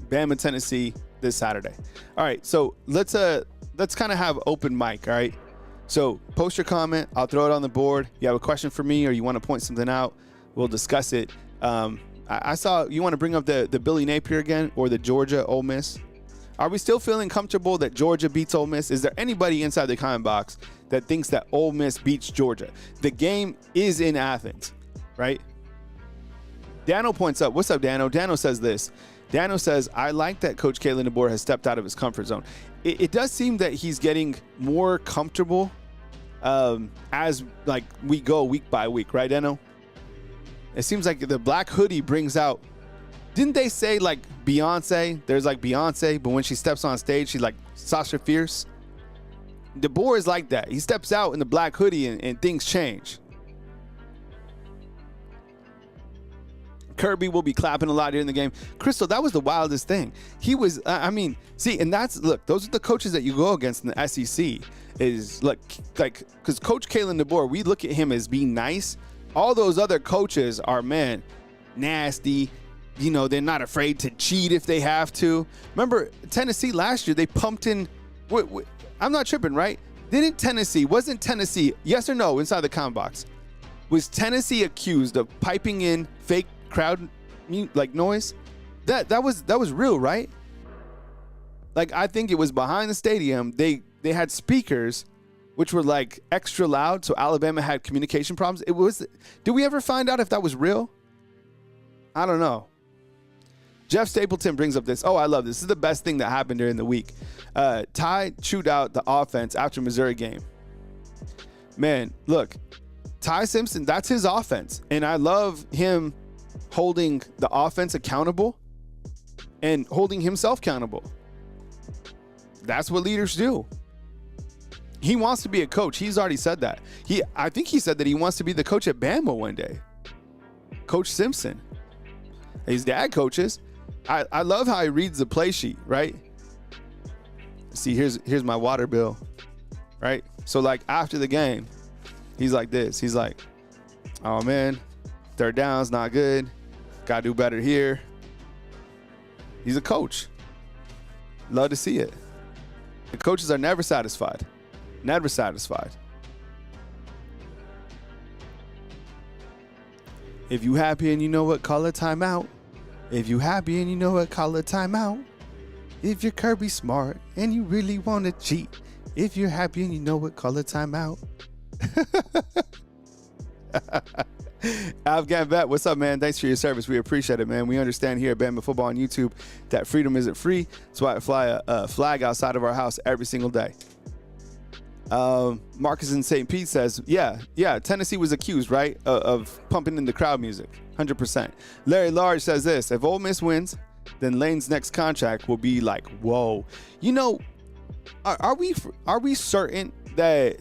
Bama, Tennessee this Saturday. All right, so let's kind of have open mic, all right? So post your comment. I'll throw it on the board. You have a question for me or you want to point something out, we'll discuss it. I saw you want to bring up the Billy Napier again or the Georgia Ole Miss. Are we still feeling comfortable that Georgia beats Ole Miss? Is there anybody inside the comment box that thinks that Ole Miss beats Georgia? The game is in Athens, right? Dano points up. What's up, Dano? Dano says this. Dano says, I like that Coach Jalen DeBoer has stepped out of his comfort zone. It does seem that he's getting more comfortable as like we go week by week, right, Dano? It seems like the black hoodie brings out, didn't they say like Beyonce? There's like Beyonce, but when she steps on stage, she's like Sasha Fierce. DeBoer is like that. He steps out in the black hoodie and things change. Kirby will be clapping a lot during the game. Crystal, that was the wildest thing. He was, I mean, see, and look, those are the coaches that you go against in the SEC. Is like, because Coach Jalen DeBoer, we look at him as being nice. All those other coaches are, man, nasty. You know, they're not afraid to cheat if they have to. Remember, Tennessee last year, they pumped in, I'm not tripping, right? Wasn't Tennessee, yes or no, inside the comment box, was Tennessee accused of piping in fake crowd like noise? That was real, right? Like, I think it was behind the stadium. They had speakers which were like extra loud, so Alabama had communication problems. Did we ever find out if that was real? I don't know. Jeff Stapleton brings up this. Oh, I love this. This is the best thing that happened during the week. Ty chewed out the offense after Missouri game. Man, look, Ty Simpson, that's his offense. And I love him holding the offense accountable and holding himself accountable. That's what leaders do. He wants to be a coach. He's already said that. I think he said that he wants to be the coach at Bama one day. Coach Simpson. His dad coaches. I love how he reads the play sheet, right? See, here's my water bill, right? So like after the game, he's like this. He's like, oh man, third down's not good. Gotta do better here. He's a coach. Love to see it. The coaches are never satisfied. Never satisfied. If you happy and you know what, call a timeout. If you happy and you know what, call a timeout. If you're Kirby Smart and you really want to cheat, if you're happy and you know what, call a timeout. Afghan Vet, what's up, man? Thanks for your service. We appreciate it, man. We understand here at Bama Football on YouTube that freedom isn't free. That's why I fly a flag outside of our house every single day. Marcus in St. Pete says, yeah, Tennessee was accused, right, of pumping in the crowd music, 100%. Larry Large says this: if Ole Miss wins, then Lane's next contract will be like, whoa. You know, are we certain that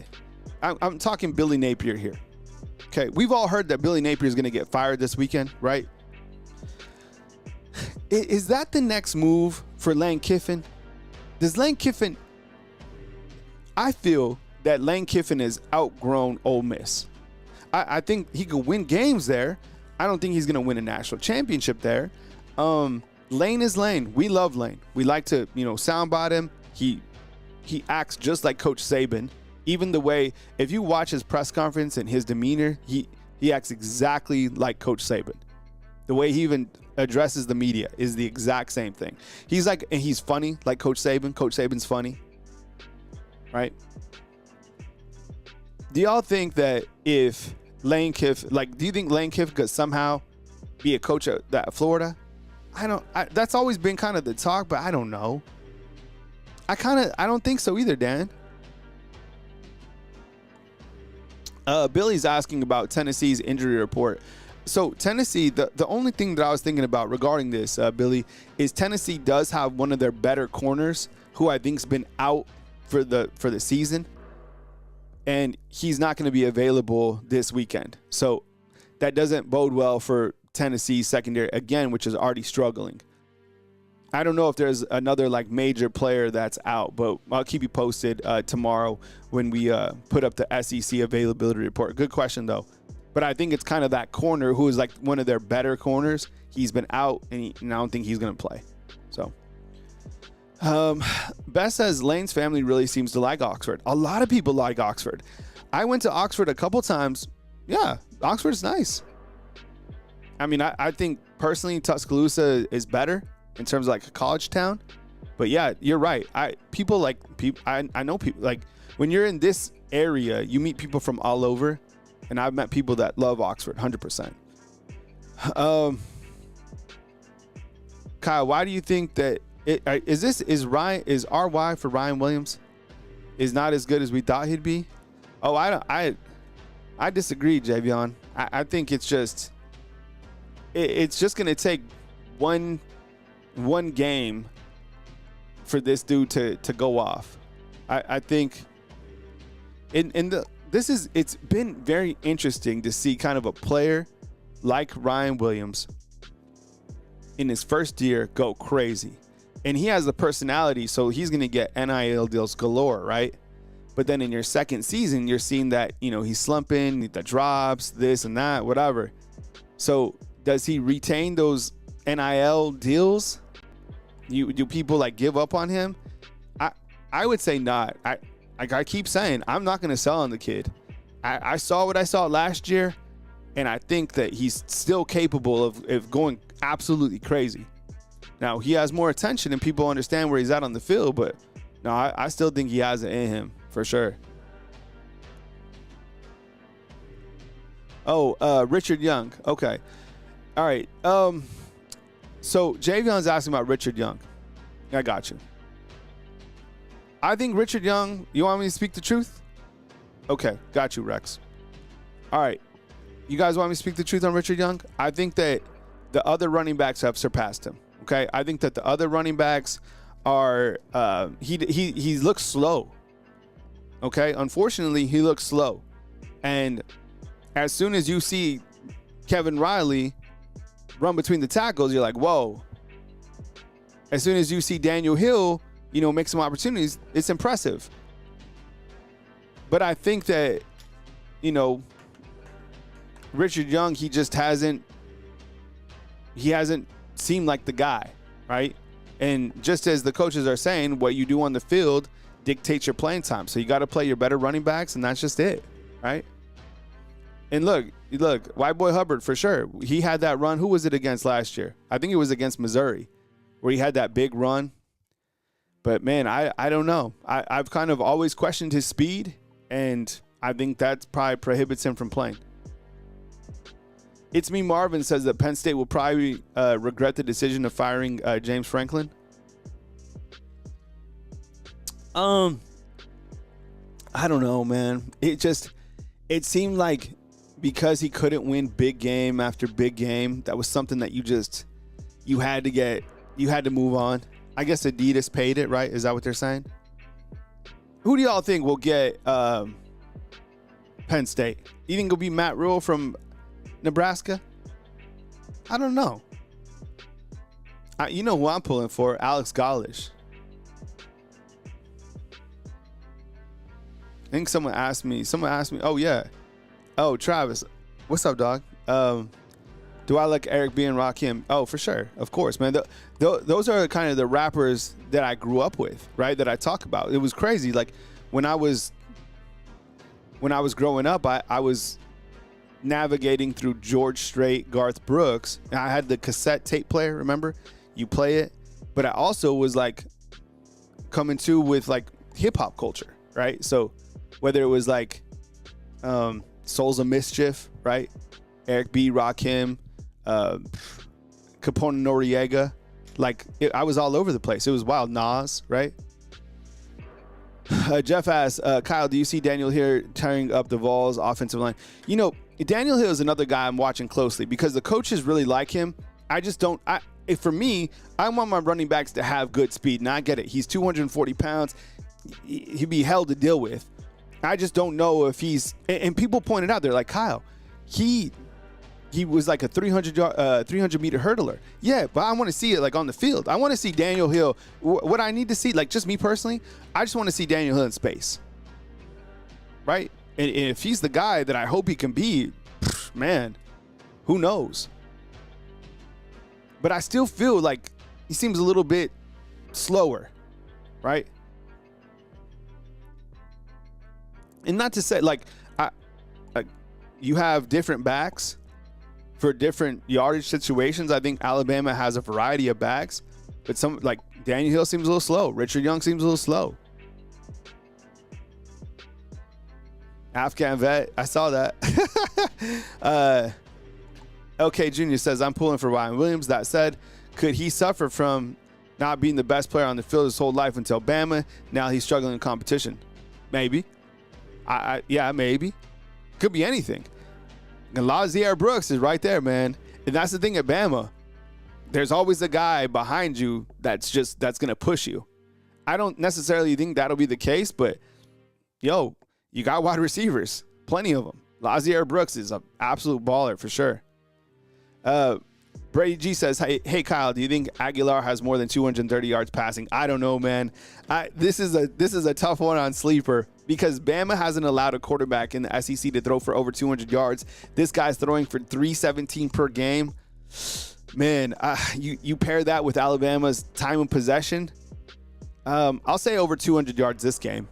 I'm talking Billy Napier here? Okay, we've all heard that Billy Napier is going to get fired this weekend, right? Is that the next move for Lane Kiffin? Does Lane Kiffin... I feel that Lane Kiffin has outgrown Ole Miss. I think he could win games there. I don't think he's going to win a national championship there. Lane is Lane. We love Lane. We like to, soundbite him. He acts just like Coach Saban. Even the way, if you watch his press conference and his demeanor, he acts exactly like Coach Saban. The way he even addresses the media is the exact same thing. And he's funny like Coach Saban. Coach Saban's funny, right? Do y'all think that if Lane Kiffin, do you think Lane Kiffin could somehow be a coach at Florida? That's always been kind of the talk, but I don't know. I don't think so either, Dan. Billy's asking about Tennessee's injury report. So Tennessee, the only thing that I was thinking about regarding this, Billy, is Tennessee does have one of their better corners who I think's been out for the season, and he's not going to be available this weekend. So that doesn't bode well for Tennessee's secondary again, which is already struggling. I don't know if there's another major player that's out, but I'll keep you posted tomorrow when we put up the SEC availability report. Good question, though. But I think it's kind of that corner who is one of their better corners. He's been out, and I don't think he's going to play. So, Beth says Lane's family really seems to like Oxford. A lot of people like Oxford. I went to Oxford a couple times. Yeah, Oxford's nice. I mean, I think personally Tuscaloosa is better in terms of a college town. But yeah, you're right. I know people when you're in this area, you meet people from all over, and I've met people that love Oxford 100%. Kyle, why do you think that is RY for Ryan Williams is not as good as we thought he'd be? Oh, I disagree, Javion. I think it's just going to take one game for this dude to go off. I think it's been very interesting to see kind of a player like Ryan Williams in his first year go crazy. And he has the personality, so he's going to get NIL deals galore, right? But then in your second season, you're seeing that, he's slumping, the drops, this and that, whatever. So does he retain those NIL deals? Do people give up on him? I would say not. I keep saying I'm not going to sell on the kid. I saw what I saw last year, and I think that he's still capable of going absolutely crazy. Now, he has more attention and people understand where he's at on the field, but no, I still think he has it in him for sure. Oh, Richard Young. Okay. All right. So Javion's asking about Richard Young. I got you. I think Richard Young, you want me to speak the truth? Okay, got you, Rex. All right. You guys want me to speak the truth on Richard Young? I think that the other running backs have surpassed him. Okay? I think that the other running backs are he looks slow. Okay? Unfortunately, he looks slow. And as soon as you see Kevin Riley run between the tackles, you're like, whoa. As soon as you see Daniel Hill, make some opportunities, it's impressive. But I think that, Richard Young, he hasn't seemed like the guy, right? And just as the coaches are saying, what you do on the field dictates your playing time. So you got to play your better running backs, and that's just it, right? And look, White Boy Hubbard for sure. He had that run. Who was it against last year? I think it was against Missouri, where he had that big run. But man, I don't know. I've kind of always questioned his speed, and I think that probably prohibits him from playing. It's Me Marvin says that Penn State will probably regret the decision of firing James Franklin. I don't know, man. It seemed like because he couldn't win big game after big game, that was something that you had to move on. I guess Adidas paid it, right? Is that what they're saying? Who do y'all think will get Penn State? You think it'll be Matt Rule from Nebraska? I don't know. You know who I'm pulling for? Alex Gollish. I think someone asked me. Oh, yeah. Oh, Travis. What's up, dog? Do I like Eric B and Rakim? Oh, for sure. Of course, man. Those are kind of the rappers that I grew up with, right? That I talk about. It was crazy. Like when I was growing up, I was navigating through George Strait, Garth Brooks, and I had the cassette tape player. Remember? You play it, but I also was like coming to with like hip hop culture, right? So whether it was like Souls of Mischief, right? Eric B, Rakim, Capone Noriega, I was all over the place. It was wild. Nas, right? Jeff asks, Kyle, do you see Daniel here tearing up the Vols offensive line? You know, Daniel Hill is another guy I'm watching closely because the coaches really like him. I just don't. For me, I want my running backs to have good speed, and I get it. He's 240 pounds. He'd be hell to deal with. I just don't know if he's. And people pointed out, they're like, Kyle, he was like a 300 meter hurdler. Yeah, but I want to see it like on the field. I want to see Daniel Hill. What I need to see, like just me personally, I just want to see Daniel Hill in space. Right? And if he's the guy that I hope he can be, man, who knows? But I still feel like he seems a little bit slower, right? And not to say you have different backs for different yardage situations. I think Alabama has a variety of backs, but some like Daniel Hill seems a little slow. Richard Young seems a little slow. Afghan vet, I saw that. OK Junior says, I'm pulling for Ryan Williams. That said, could he suffer from not being the best player on the field his whole life until Bama? Now he's struggling in competition. Maybe. Yeah, maybe. Could be anything. And Lazier Brooks is right there, man. And that's the thing at Bama. There's always a guy behind you that's going to push you. I don't necessarily think that'll be the case, but, you got wide receivers. Plenty of them. Lazier Brooks is an absolute baller for sure. Brady G says, hey, Kyle, do you think Aguilar has more than 230 yards passing? I don't know, man. This is a tough one on Sleeper because Bama hasn't allowed a quarterback in the SEC to throw for over 200 yards. This guy's throwing for 317 per game. Man, you pair that with Alabama's time of possession. I'll say over 200 yards this game,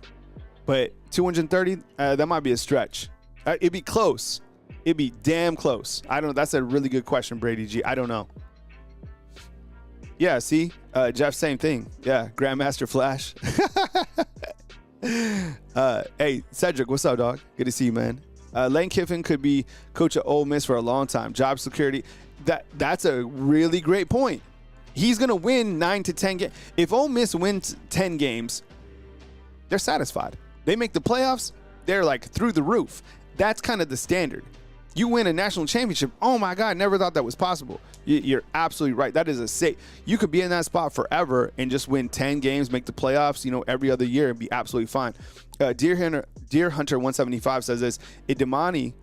but 230, that might be a stretch. It'd be close. It'd be damn close. I don't know. That's a really good question, Brady G. I don't know. Yeah, see? Jeff, same thing. Yeah, Grandmaster Flash. Hey, Cedric, what's up, dog? Good to see you, man. Lane Kiffin could be coach at Ole Miss for a long time. Job security. That's a really great point. He's going to win 9 to 10 games. If Ole Miss wins 10 games, they're satisfied. They make the playoffs, they're like through the roof. That's kind of the standard. You win a national championship. Oh my God, never thought that was possible. You're absolutely right. That is a safe. You could be in that spot forever and just win 10 games, make the playoffs, every other year and be absolutely fine. Deer Hunter 175 says this: Idemani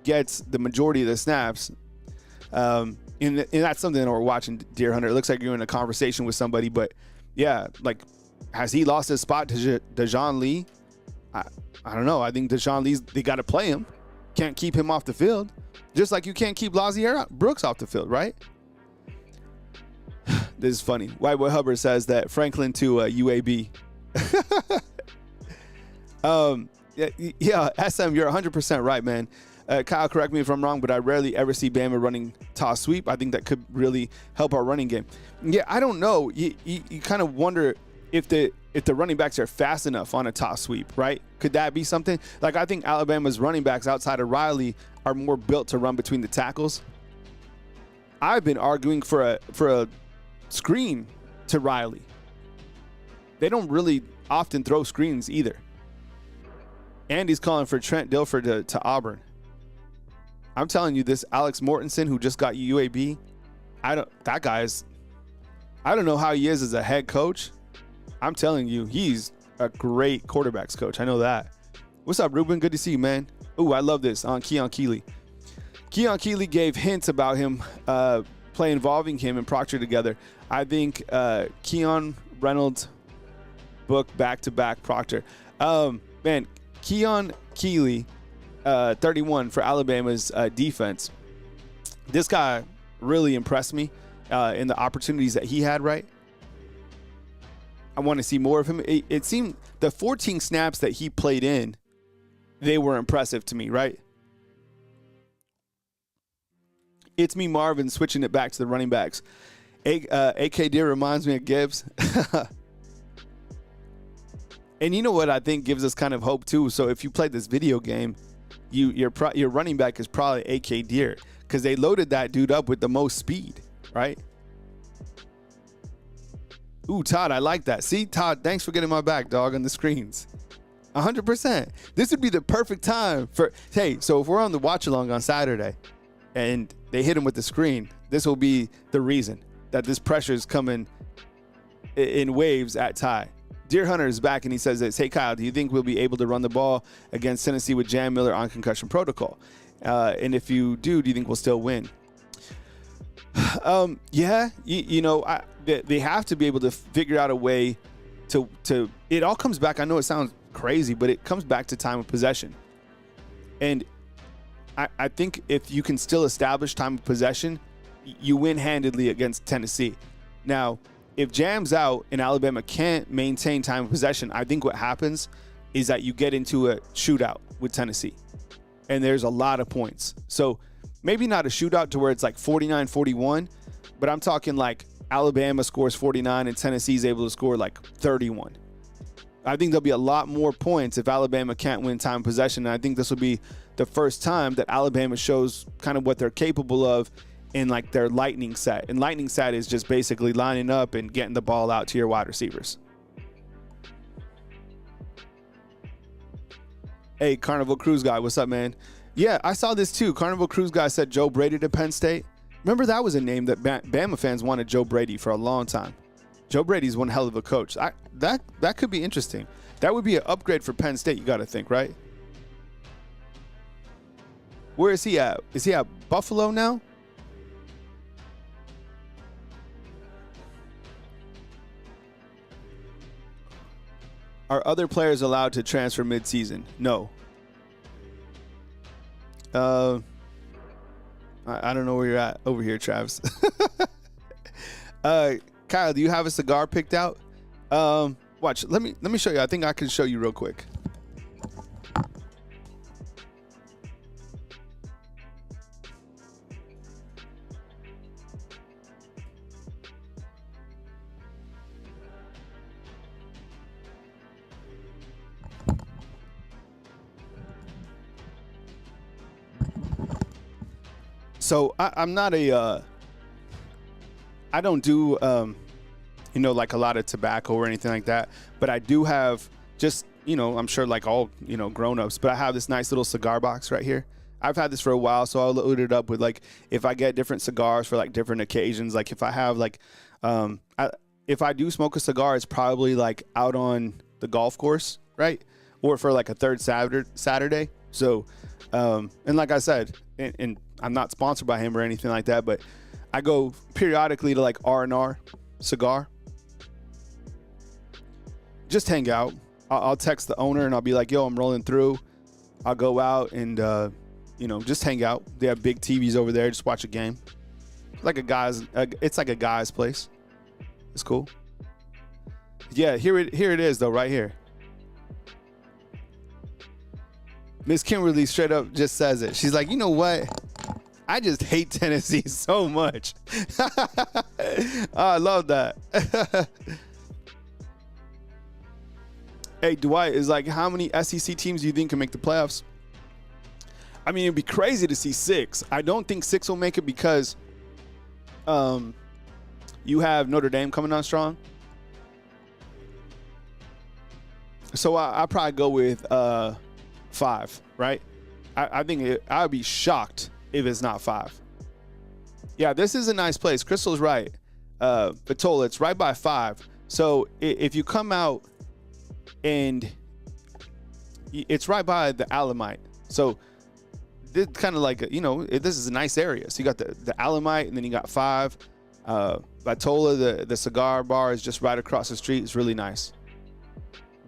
gets the majority of the snaps. And that's something that we're watching, Deer Hunter. It looks like you're in a conversation with somebody, but yeah, like, has he lost his spot to Dejoun Lee? I don't know. I think Deshaun Lee's, they got to play him. Can't keep him off the field. Just like you can't keep Lazier Brooks off the field, right? This is funny. White Boy Hubbard says that Franklin to UAB. Yeah, SM, you're 100% right, man. Kyle, correct me if I'm wrong, but I rarely ever see Bama running toss sweep. I think that could really help our running game. Yeah, I don't know. You kind of wonder if the running backs are fast enough on a toss sweep, right? Could that be something? Like, I think Alabama's running backs outside of Riley are more built to run between the tackles. I've been arguing for a screen to Riley. They don't really often throw screens either. Andy's calling for Trent Dilfer to Auburn. I'm telling you, this Alex Mortensen, who just got UAB, I don't know how he is as a head coach. I'm telling you, he's a great quarterbacks coach. I know that. What's up, Ruben? Good to see you, man. Ooh, I love this on Keon Keeley. Keon Keeley gave hints about him play involving him and Proctor together. I think Keon Reynolds book back-to-back Proctor. Man, Keon Keeley, 31 for Alabama's defense. This guy really impressed me in the opportunities that he had, right? I want to see more of him. It seemed the 14 snaps that he played in, they were impressive to me, right? It's me, Marvin, switching it back to the running backs. AK Deer reminds me of Gibbs. And you know what I think gives us kind of hope too? So if you play this video game, your running back is probably AK Deer because they loaded that dude up with the most speed, right? Ooh, Todd, I like that. See, Todd, thanks for getting my back, dog, on the screens. 100%. This would be the perfect time for, hey, so if we're on the watch along on Saturday and they hit him with the screen, this will be the reason that this pressure is coming in waves at Ty. Deer Hunter is back and he says this. Hey, Kyle, do you think we'll be able to run the ball against Tennessee with Jam Miller on concussion protocol? And if you do you think we'll still win? Yeah, they have to be able to figure out a way to it all comes back. I know it sounds crazy, but it comes back to time of possession. And I think if you can still establish time of possession, you win handedly against Tennessee. Now, if Jam's out and Alabama can't maintain time of possession, I think what happens is that you get into a shootout with Tennessee. And there's a lot of points. So maybe not a shootout to where it's like 49-41, but I'm talking like Alabama scores 49 and Tennessee's able to score like 31. I think there'll be a lot more points if Alabama can't win time of possession. And I think this will be the first time that Alabama shows kind of what they're capable of in like their lightning set. And lightning set is just basically lining up and getting the ball out to your wide receivers. Hey, Carnival Cruise Guy, what's up, man? Yeah, I saw this too. Carnival Cruise Guy said Joe Brady to Penn State. Remember, that was a name that Bama fans wanted Joe Brady for a long time. Joe Brady's one hell of a coach. That could be interesting. That would be an upgrade for Penn State, you got to think, right? Where is he at? Is he at Buffalo now? Are other players allowed to transfer mid-season? No. I don't know where you're at over here, Travis. Kyle, do you have a cigar picked out? Watch. Let me show you. I think I can show you real quick. So I'm not a, I don't do, like a lot of tobacco or anything like that, but I do have just, I'm sure like all, grown-ups, but I have this nice little cigar box right here. I've had this for a while, so I'll load it up with like, if I get different cigars for like different occasions, like if I have like, if I do smoke a cigar, it's probably like out on the golf course, right? Or for like a third Saturday. So, and like I said, and I'm not sponsored by him or anything like that, but I go periodically to like R&R cigar. Just hang out. I'll text the owner and I'll be like, yo, I'm rolling through. I'll go out and, just hang out. They have big TVs over there. Just watch a game. It's like a guy's place. It's cool. Yeah, here it is though, right here. Miss Kimberly straight up just says it. She's like, you know what? I just hate Tennessee so much. Oh, I love that. Hey, Dwight is like, how many SEC teams do you think can make the playoffs? I mean, it'd be crazy to see 6. I don't think 6 will make it because you have Notre Dame coming on strong. So I'll probably go with 5, right? I think I would be shocked if it's not 5. Yeah, this is a nice place. Crystal's right. Patola, it's right by 5. So if you come out and it's right by the Alamite. So this kind of like, this is a nice area. So you got the Alamite and then you got 5. Patola, the cigar bar is just right across the street. It's really nice.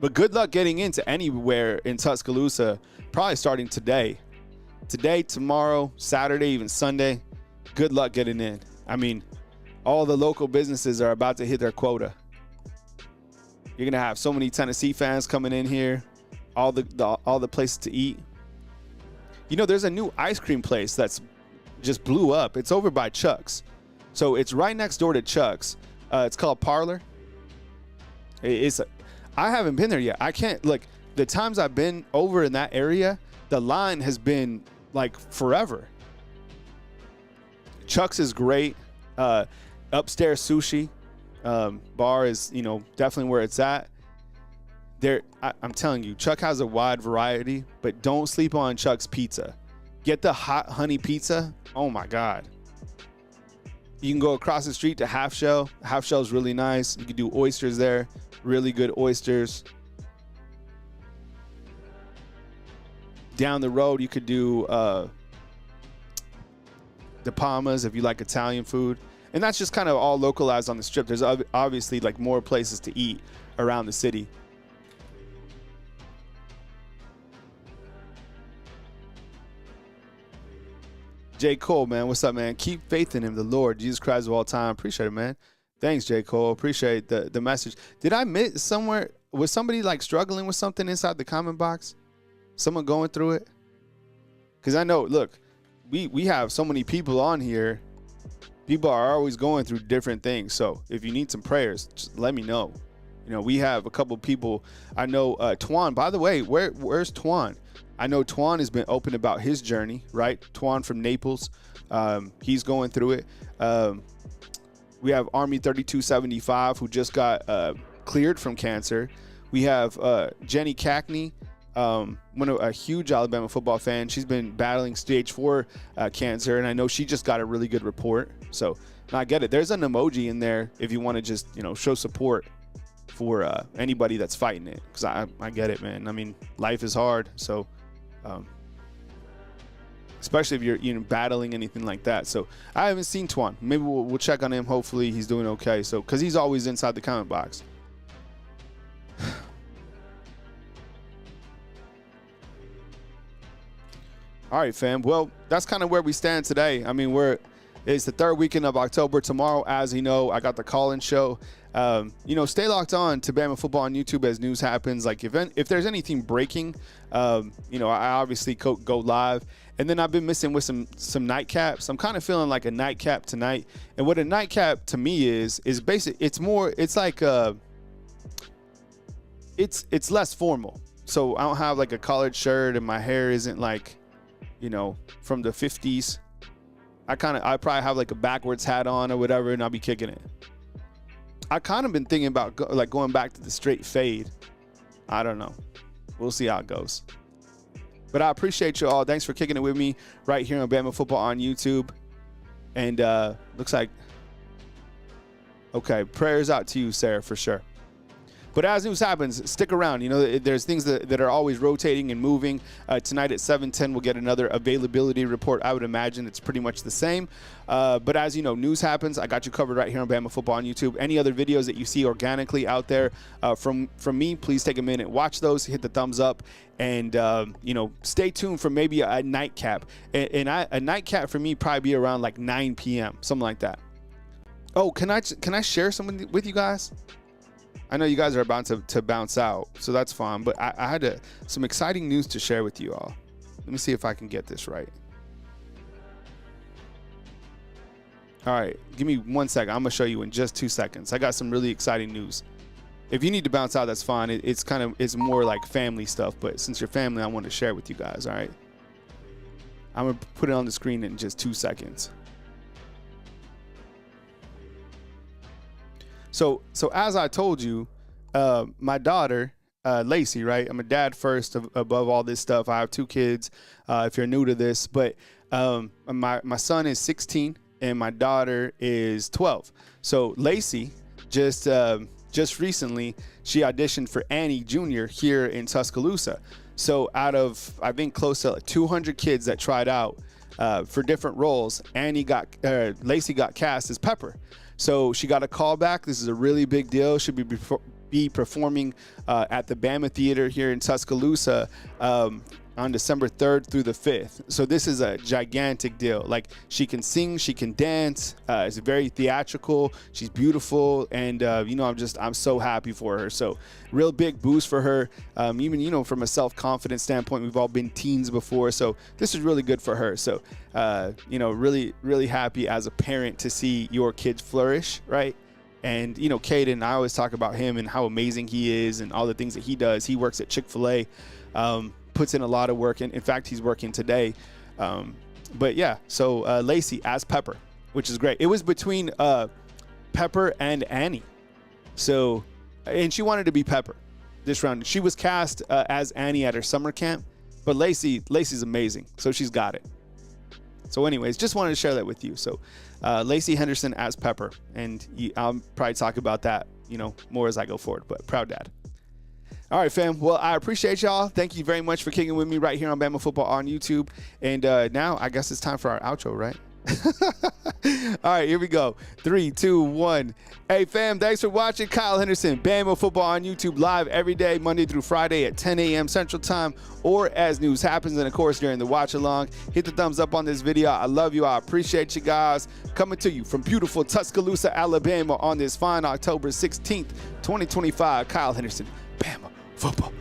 But good luck getting into anywhere in Tuscaloosa, probably starting today. Today, tomorrow, Saturday, even Sunday. Good luck getting in. I mean, all the local businesses are about to hit their quota. You're going to have so many Tennessee fans coming in here, all the places to eat. There's a new ice cream place that's just blew up. It's over by Chuck's. So it's right next door to Chuck's. It's called Parlor. I haven't been there yet. I can't, the times I've been over in that area, the line has been like forever. Chuck's is great. Upstairs sushi bar is, definitely where it's at. I'm telling you, Chuck has a wide variety, but don't sleep on Chuck's pizza. Get the hot honey pizza. Oh my God. You can go across the street to Half Shell. Half Shell is really nice. You can do oysters there. Really good oysters. Down the road, you could do the Palmas if you like Italian food. And that's just kind of all localized on the strip. There's obviously more places to eat around the city. J. Cole, man, what's up, man? Keep faith in him, the Lord, Jesus Christ of all time. Appreciate it, man. Thanks, J. Cole. Appreciate the message. Did I miss somewhere? Was somebody struggling with something inside the comment box? Someone going through it? Because I know, look, we have so many people on here. People are always going through different things. So if you need some prayers, just let me know. We have a couple people. I know Twan. By the way, where's Twan? I know Twan has been open about his journey, right? Twan from Naples. He's going through it. We have Army 3275 who just got cleared from cancer. We have Jenny Cackney, a huge Alabama football fan. She's been battling stage 4 cancer, and I know she just got a really good report. So I get it. There's an emoji in there if you want to just show support for anybody that's fighting it, because I get it, man. I mean, life is hard, so especially if you're battling anything like that. So I haven't seen Twan. Maybe we'll check on him. Hopefully he's doing okay. So because he's always inside the comment box. All right, fam. Well, that's kind of where we stand today. I mean, it's the 3rd weekend of October. Tomorrow, as you know, I got the call-in show. Stay locked on to Bama Football on YouTube as news happens. If there's anything breaking, I obviously go live. And then I've been missing with some nightcaps. I'm kind of feeling like a nightcap tonight. And what a nightcap to me is basic. It's less formal. So I don't have a collared shirt and my hair isn't from the 50s. I probably have a backwards hat on or whatever, and I'll be kicking it. I kind of been thinking about going back to the straight fade. I don't know. We'll see how it goes. But I appreciate you all. Thanks for kicking it with me right here on Bama Football on YouTube. And looks like, okay, prayers out to you, Sarah, for sure. But as news happens, stick around. There's things that are always rotating and moving. Tonight at 7:10, we'll get another availability report. I would imagine it's pretty much the same. But as you know, news happens. I got you covered right here on Bama Football on YouTube. Any other videos that you see organically out there from me, please take a minute, watch those, hit the thumbs up, and stay tuned for maybe a nightcap. A nightcap for me probably be around 9 p.m., something like that. Oh, can I share something with you guys? I know you guys are about to bounce out, so that's fine. But I had some exciting news to share with you all. Let me see if I can get this right. All right, give me 1 second. I'm gonna show you in just 2 seconds. I got some really exciting news. If you need to bounce out, that's fine. It's more like family stuff, but since you're family, I want to share it with you guys. All right, I'm gonna put it on the screen in just 2 seconds. So as I told you, my daughter, Lacey, right? I'm a dad first above all this stuff. I have 2 kids. If you're new to this, but my son is 16 and my daughter is 12. So Lacey just recently, she auditioned for Annie Jr. here in Tuscaloosa. So out of, I think, close to 200 kids that tried out for different roles, Lacey got cast as Pepper. So she got a call back. This is a really big deal. She'll be performing at the Bama Theater here in Tuscaloosa on December 3rd through the 5th. So this is a gigantic deal. Like, she can sing, she can dance. It's very theatrical. She's beautiful, and I'm so happy for her. So real big boost for her. Even from a self-confidence standpoint, we've all been teens before, so this is really good for her. So really, really happy as a parent to see your kids flourish, right? And Caden, I always talk about him and how amazing he is and all the things that he does. He works at Chick-fil-A. Puts in a lot of work, and in fact, he's working today. But yeah, so Lacey as Pepper, which is great. It was between Pepper and Annie. So, and she wanted to be Pepper this round. She was cast as Annie at her summer camp, but Lacey's amazing, so she's got it. So anyways, just wanted to share that with you. So Lacey Henderson as Pepper, and I'll probably talk about that, more as I go forward, but proud dad. All right, fam. Well, I appreciate y'all. Thank you very much for kicking with me right here on Bama Football on YouTube. And now I guess it's time for our outro, right? All right, here we go. 3, 2, 1. Hey, fam, thanks for watching. Kyle Henderson, Bama Football on YouTube, live every day, Monday through Friday at 10 a.m. Central Time, or as news happens, and of course during the watch along. Hit the thumbs up on this video. I love you. I appreciate you guys. Coming to you from beautiful Tuscaloosa, Alabama on this fine October 16th, 2025. Kyle Henderson, Bama Football